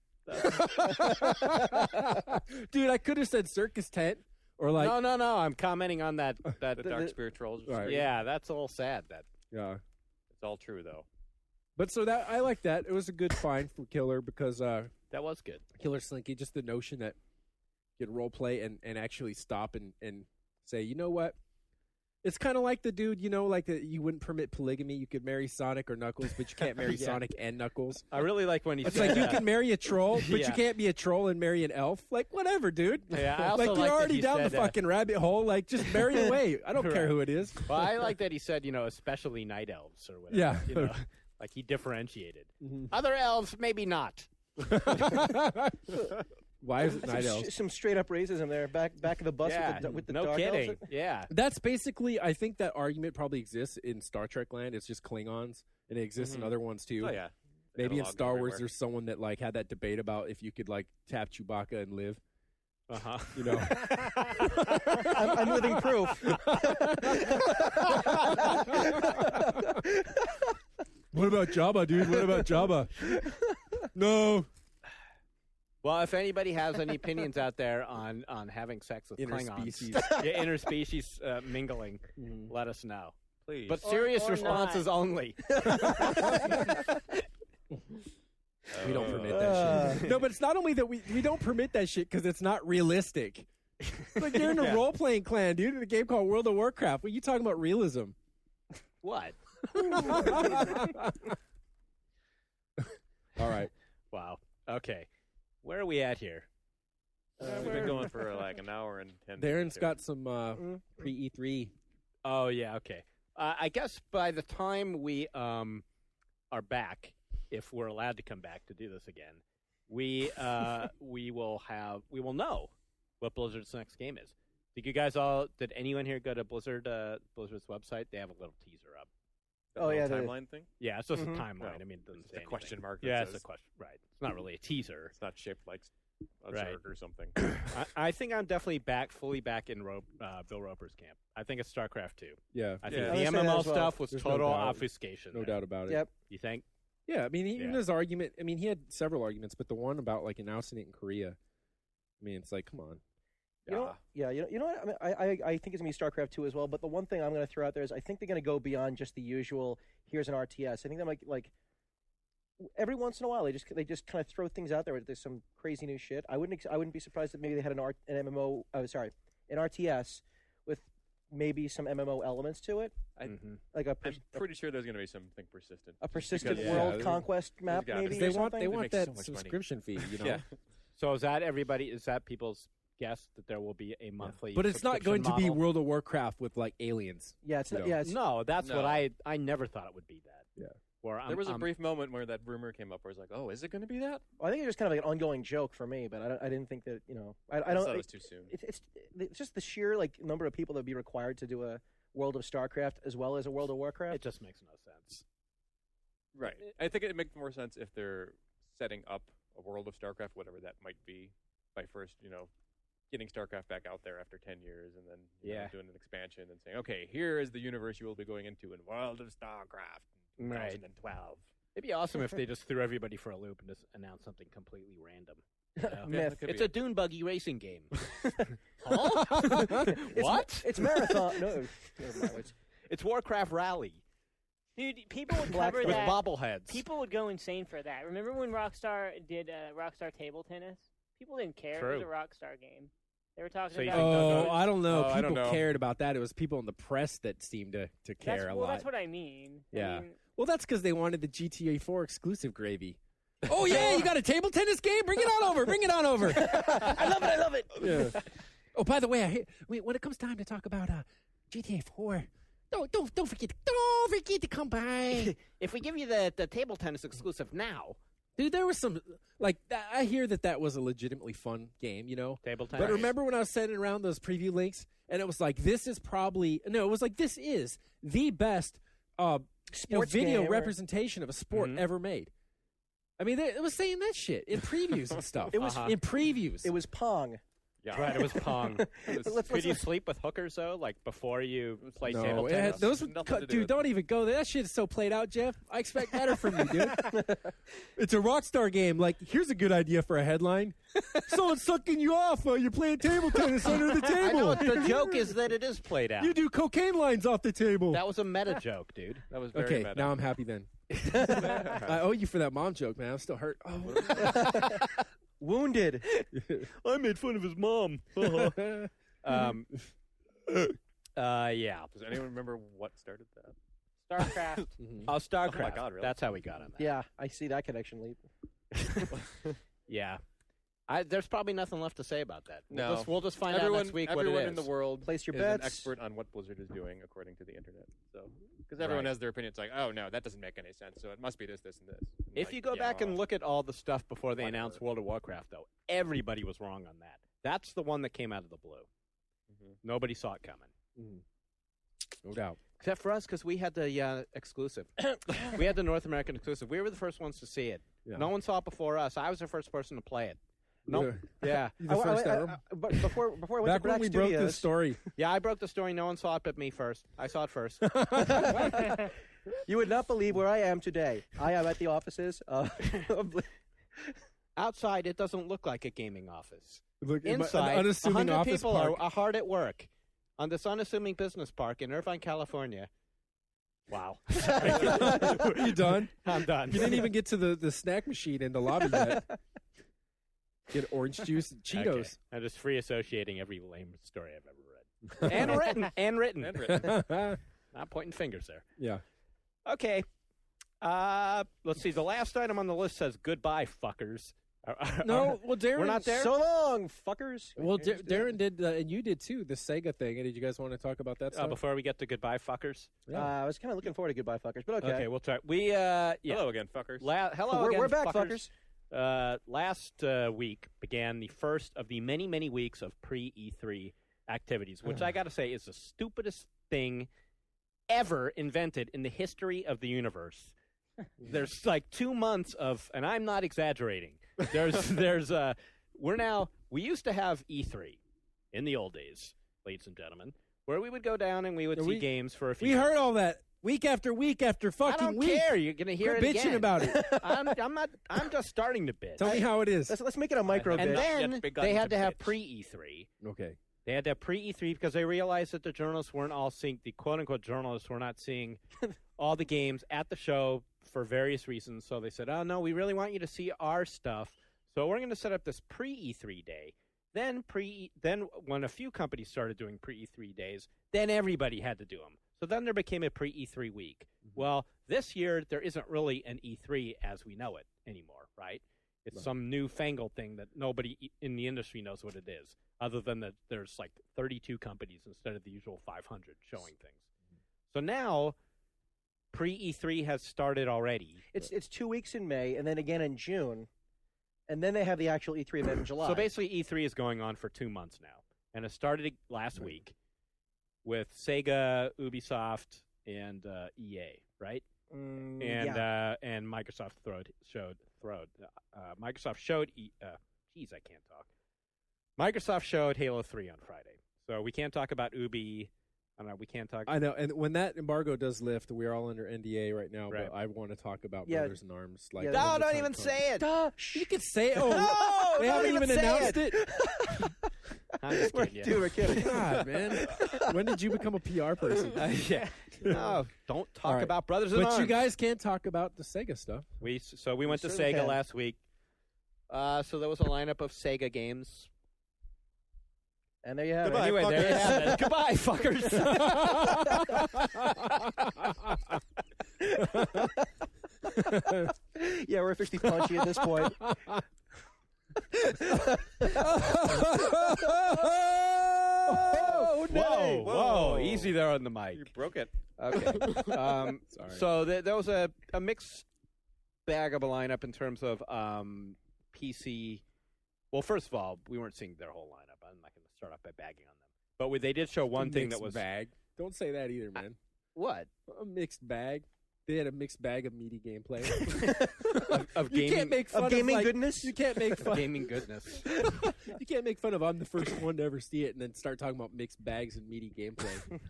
Dude, I could have said circus tent or like no. I'm commenting on that. The dark spiritual. Right. Yeah, that's a little sad. That yeah. It's all true though. But so that I like that. It was a good find for Killer because that was good. Killer Slinky, just the notion that you could role play and actually stop and say, you know what? It's kind of like the dude, like you wouldn't permit polygamy. You could marry Sonic or Knuckles, but you can't marry Sonic and Knuckles. I really like when he It's said like you can marry a troll, but Yeah. you can't be a troll and marry an elf. Like, whatever, dude. Yeah, I also like, like you're that already he down the said, fucking rabbit hole. Like, just marry away. I don't care who it is. Well, I like that he said, especially night elves or whatever. Yeah. Like he differentiated. Mhm. Other elves, maybe not. Why is it night elves? some straight up racism there. Back of the bus with the no dark kidding. elves. Yeah. That's basically, I think that argument probably exists in Star Trek land. It's just Klingons, and it exists in other ones too. Oh yeah. Maybe in Analog Star Wars, everywhere. there's someone that like had that debate about if you could like tap Chewbacca and live. Uh-huh. I'm living proof. What about Jabba, dude? What about Jabba? No. Well, if anybody has any opinions out there on having sex with Klingons, interspecies mingling, let us know. Please. But serious or responses only. We don't permit that shit. No, but it's not only that we don't permit that shit because it's not realistic. It's like you're in a role-playing clan, dude, in a game called World of Warcraft. What are you talking about realism? What? All right. Wow. Okay. Where are we at here? We've been going for like an hour and 10 Darren's minutes. got some pre-E3. Oh, yeah, okay. I guess by the time we are back, if we're allowed to come back to do this again, we will know what Blizzard's next game is. Did anyone here go to Blizzard's website? They have a little teaser up. Oh, yeah, the timeline thing. Yeah, it's just a Mhm. timeline. No, I mean, it doesn't It's say a anything. question mark. that Yeah, it's says- a question. Right. It's not really a teaser. It's not shaped like a Right. Zerg or something. I think I'm definitely fully back in Bill Roper's camp. I think it's StarCraft 2. Yeah, I think Yeah. the I would say that MMO as well. stuff was There's no total doubt. obfuscation. no there. doubt about it. Yep. You think? Yeah, I mean, even Yeah. his argument, I mean, he had several arguments, but the one about like announcing it in Korea, I mean, it's like, come on. You know what? I mean, I think it's gonna be StarCraft 2 as well. But the one thing I'm gonna throw out there is I think they're gonna go beyond just the usual. Here's an RTS. I think they might like every once in a while they just kind of throw things out there. There's some crazy new shit. I wouldn't be surprised if maybe they had an RTS with maybe some MMO elements to it, like I'm pretty sure there's going to be something persistent. a persistent because- world Yeah, conquest map, got it. maybe. They or want something. they want makes that so much money. subscription fee, you know. Yeah. So is that people's guess that there will be a monthly? But it's not going to be subscription World of Warcraft with like aliens. Yeah, it's not, No. yeah, it's, model? No, that's No. what I never thought it would be that. Yeah. Where There was a brief moment where that rumor came up where it's like, oh, is it going to be that? I think it's just kind of like an ongoing joke for me. But I didn't think that I I don't. thought it was too soon. It's just the sheer like number of people that would be required to do a World of StarCraft as well as a World of Warcraft. It just makes no sense. Right. I think it makes more sense if they're setting up a world of StarCraft, whatever that might be, by first, getting StarCraft back out there after 10 years and then doing an expansion and saying, okay, here is the universe you will be going into in World of StarCraft in Right. 2012. It'd be awesome if they just threw everybody for a loop and just announced something completely random. Myth. Could It's be. a dune buggy racing game. Huh? What? It's marathon. No, never mind. It's Warcraft Rally Dude, people would Black cover with that. bobbleheads. People would go insane for that. Remember when Rockstar did Rockstar Table Tennis? People didn't care. It was a True. Rockstar game. They were talking So you about. think they'll Oh, I don't know. Oh, I People don't know. cared about that. It was people in the press that seemed to care a lot. That's what I mean. Yeah. I mean, Well, that's because they wanted the GTA 4 exclusive gravy. Oh yeah, you got a table tennis game? Bring it on over. Bring it on over. I love it. I love it. Yeah. Oh, by the way, when it comes time to talk about GTA 4, don't forget to come by. If we give you the table tennis exclusive now, Dude, there was some, like, I hear that was a legitimately fun game, you know? Table tennis. But remember when I was sending around those preview links, and it was like, this is the best video representation of a sport ever made. I mean, it was saying that shit in previews and stuff. It was in previews. It was Pong. Yeah. Right, it was Pong. Could you sleep with hookers, though, like before you play table tennis? Dude, don't even go there. That shit is so played out, Jeff. I expect better from you, dude. It's a Rockstar game. Like, here's a good idea for a headline. Someone's sucking you off while you're playing table tennis under the table. I know, the joke is that it is played out. You do cocaine lines off the table. That was a meta joke, dude. That was very meta. Now I'm happy then. I owe you for that mom joke, man. I'm still hurt. Wounded. I made fun of his mom. Yeah. Does anyone remember what started that? StarCraft. Oh, StarCraft. Oh my God, really? That's how we got on that. Yeah, I see that connection leap. Yeah. There's probably nothing left to say about that. No. We'll just find out next week what it is. Everyone in the world Place your is bets. an expert on what Blizzard is doing, according to the internet. So, because everyone has their opinion. It's like, oh, no, that doesn't make any sense. So it must be this, this, and this. And If you go back and look at all the stuff before they announced World of Warcraft, though, everybody was wrong on that. That's the one that came out of the blue. Nobody saw it coming. No doubt. Except for us, because we had the exclusive. We had the North American exclusive. We were the first ones to see it. Yeah. No one saw it before us. I was the first person to play it. Nope. Yeah. The first ever? But before I went Back to when Black we Studios, broke the story. Yeah, I broke the story. No one saw it but me first. I saw it first. you would not believe where I am today. I am at the offices of Outside, it doesn't look like a gaming office. Look, Inside, an unassuming 100 office people park. are hard at work on this unassuming business park in Irvine, California. Wow. Are you done? I'm done. You didn't even get to the snack machine in the lobby yet. Get orange juice and Cheetos. Okay. I'm just free associating every lame story I've ever read. and written. Not pointing fingers there. Yeah. Okay. Let's see. The last item on the list says goodbye, fuckers. No, well, Darren. We're not there? So long, fuckers. Well, Darren did, and you did too, the Sega thing. Did you guys want to talk about that stuff? Before we get to goodbye, fuckers? I was kind of looking forward to goodbye, fuckers, but okay. Okay, we'll try. Yeah. Hello again, fuckers. Hello again, we're back, fuckers. Last week began the first of the many, many weeks of pre-E3 activities, which I got to say is the stupidest thing ever invented in the history of the universe. There's like 2 months of, and I'm not exaggerating. We used to have E3 in the old days, ladies and gentlemen, where we would go down and we would see games for a few. We heard all that week after week after fucking week. I don't care. You're gonna hear Quit it bitching again. about it. I'm not. I'm just starting to bitch. Tell me how it is. Let's make it a micro And bitch. then they had to have pre-E3. Okay. They had to have pre-E3 because they realized that the journalists weren't all seeing, the quote-unquote journalists were not seeing all the games at the show for various reasons. So they said, oh, no, we really want you to see our stuff. So we're going to set up this pre-E3 day. Then when a few companies started doing pre-E3 days, then everybody had to do them. So then there became a pre-E3 week. Well, this year there isn't really an E3 as we know it anymore, right? It's some newfangled thing that nobody in the industry knows what it is, other than that there's like 32 companies instead of the usual 500 showing things. So now pre-E3 has started already. It's 2 weeks in May, and then again in June, and then they have the actual E3 event in July. So basically E3 is going on for 2 months now, and it started last week with Sega, Ubisoft, and EA, right? And Microsoft showed. Microsoft showed. I can't talk. Microsoft showed Halo 3 on Friday, so we can't talk about Ubi. I don't know. We can't talk. I know, and when that embargo does lift, we're all under NDA right now. Right. But I want to talk about Brothers in Arms. Like, no, don't even say it. You can say it. Oh, no, they haven't even announced it. I'm just kidding. Dude, we're kidding. God, man. When did you become a PR person? Yeah. No, don't talk about Brothers in Arms. But you guys can't talk about the Sega stuff. We went to Sega last week. So there was a lineup of Sega games. And there you have Goodbye, it. anyway, there you have it. Goodbye, fuckers. Yeah, we're officially punchy at this point. Whoa, easy there on the mic. You broke it. Okay. Sorry. So there was a mixed bag of a lineup in terms of PC. Well, first of all, we weren't seeing their whole lineup. I'm not going to start off by bagging on them. But they did show one thing that was bag. Don't say that either, man. What? A mixed bag. They had a mixed bag of meaty gameplay. of you gaming, can't make fun of gaming like, goodness. You can't make fun. Gaming goodness. You can't make fun of I'm the first one to ever see it and then start talking about mixed bags and meaty gameplay.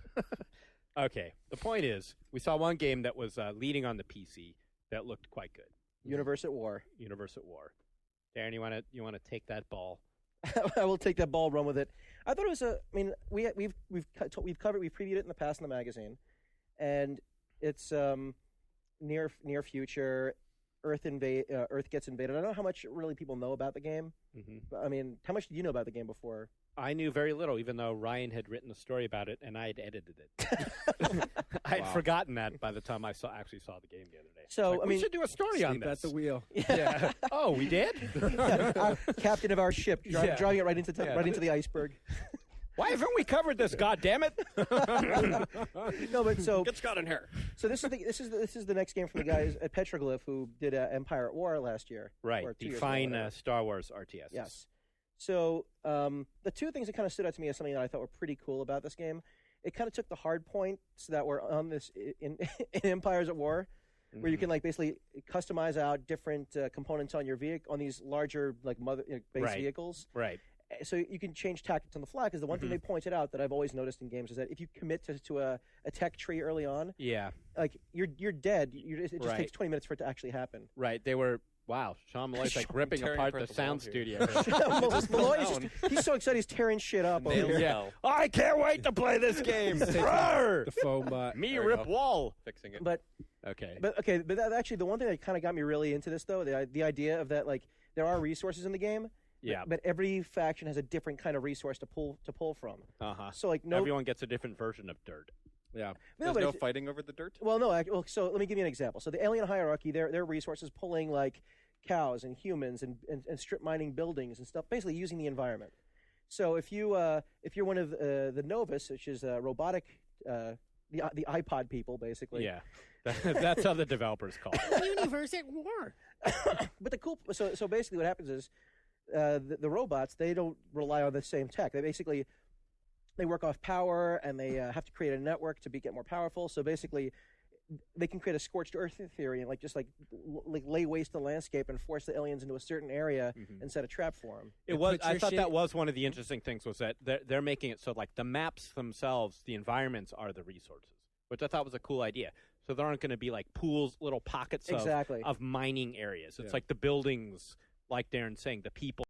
Okay. The point is, we saw one game that was leading on the PC that looked quite good. Universe at War. Universe at War. Darren, you want to take that ball? I will take that ball, run with it. I thought it was we've previewed it in the past in the magazine, and it's near future. Earth gets invaded. I don't know how much really people know about the game. Mm-hmm. But, I mean, how much did you know about the game before? I knew very little, even though Ryan had written a story about it and I had edited it. I had forgotten that by the time I actually saw the game the other day. So we should do a story on this. At the wheel. Yeah. Oh, we did? Our captain of our ship, driving it right into the iceberg. Why haven't we covered this? God damn it! No, but so Get Scott in here. So this is the next game from the guys at Petroglyph who did Empire at War last year. Right. Or 2 years ago, Define whatever. Star Wars RTS. Yes. So the two things that kind of stood out to me as something that I thought were pretty cool about this game, it kind of took the hard points that were on this in Empires at War, where you can like basically customize out different components on your vehicle on these larger like base vehicles. Right. So you can change tactics on the fly. Because the one thing they pointed out that I've always noticed in games is that if you commit to a tech tree early on, like you're dead. It just takes 20 minutes for it to actually happen. Right. They were. Wow, Sean Malloy's like ripping apart the sound studio. Malloy is he's so excited he's tearing shit up over here. Yeah. I can't wait to play this game. Roar! The foam. Me rip wall. Fixing it. But okay. But actually, the one thing that kind of got me really into this though, the idea of that, like there are resources in the game. Yeah. But every faction has a different kind of resource to pull from. So like everyone gets a different version of dirt. Yeah. There's no fighting over the dirt? Well, no. So let me give you an example. So the alien hierarchy, their resources pulling like cows and humans and strip mining buildings and stuff, basically using the environment. So if you're one of the Novus, which is robotic, the iPod people, basically. Yeah. That's how the developers call it. Universe at War. But so basically what happens is the robots, they don't rely on the same tech. They work off power, and they have to create a network to get more powerful. So basically, they can create a scorched earth theory and lay waste the landscape and force the aliens into a certain area and set a trap for them. I thought that was one of the interesting things was that they're making it so like the maps themselves, the environments are the resources, which I thought was a cool idea. So there aren't going to be like pools, little pockets of mining areas. It's like the buildings, like Darren's saying, the people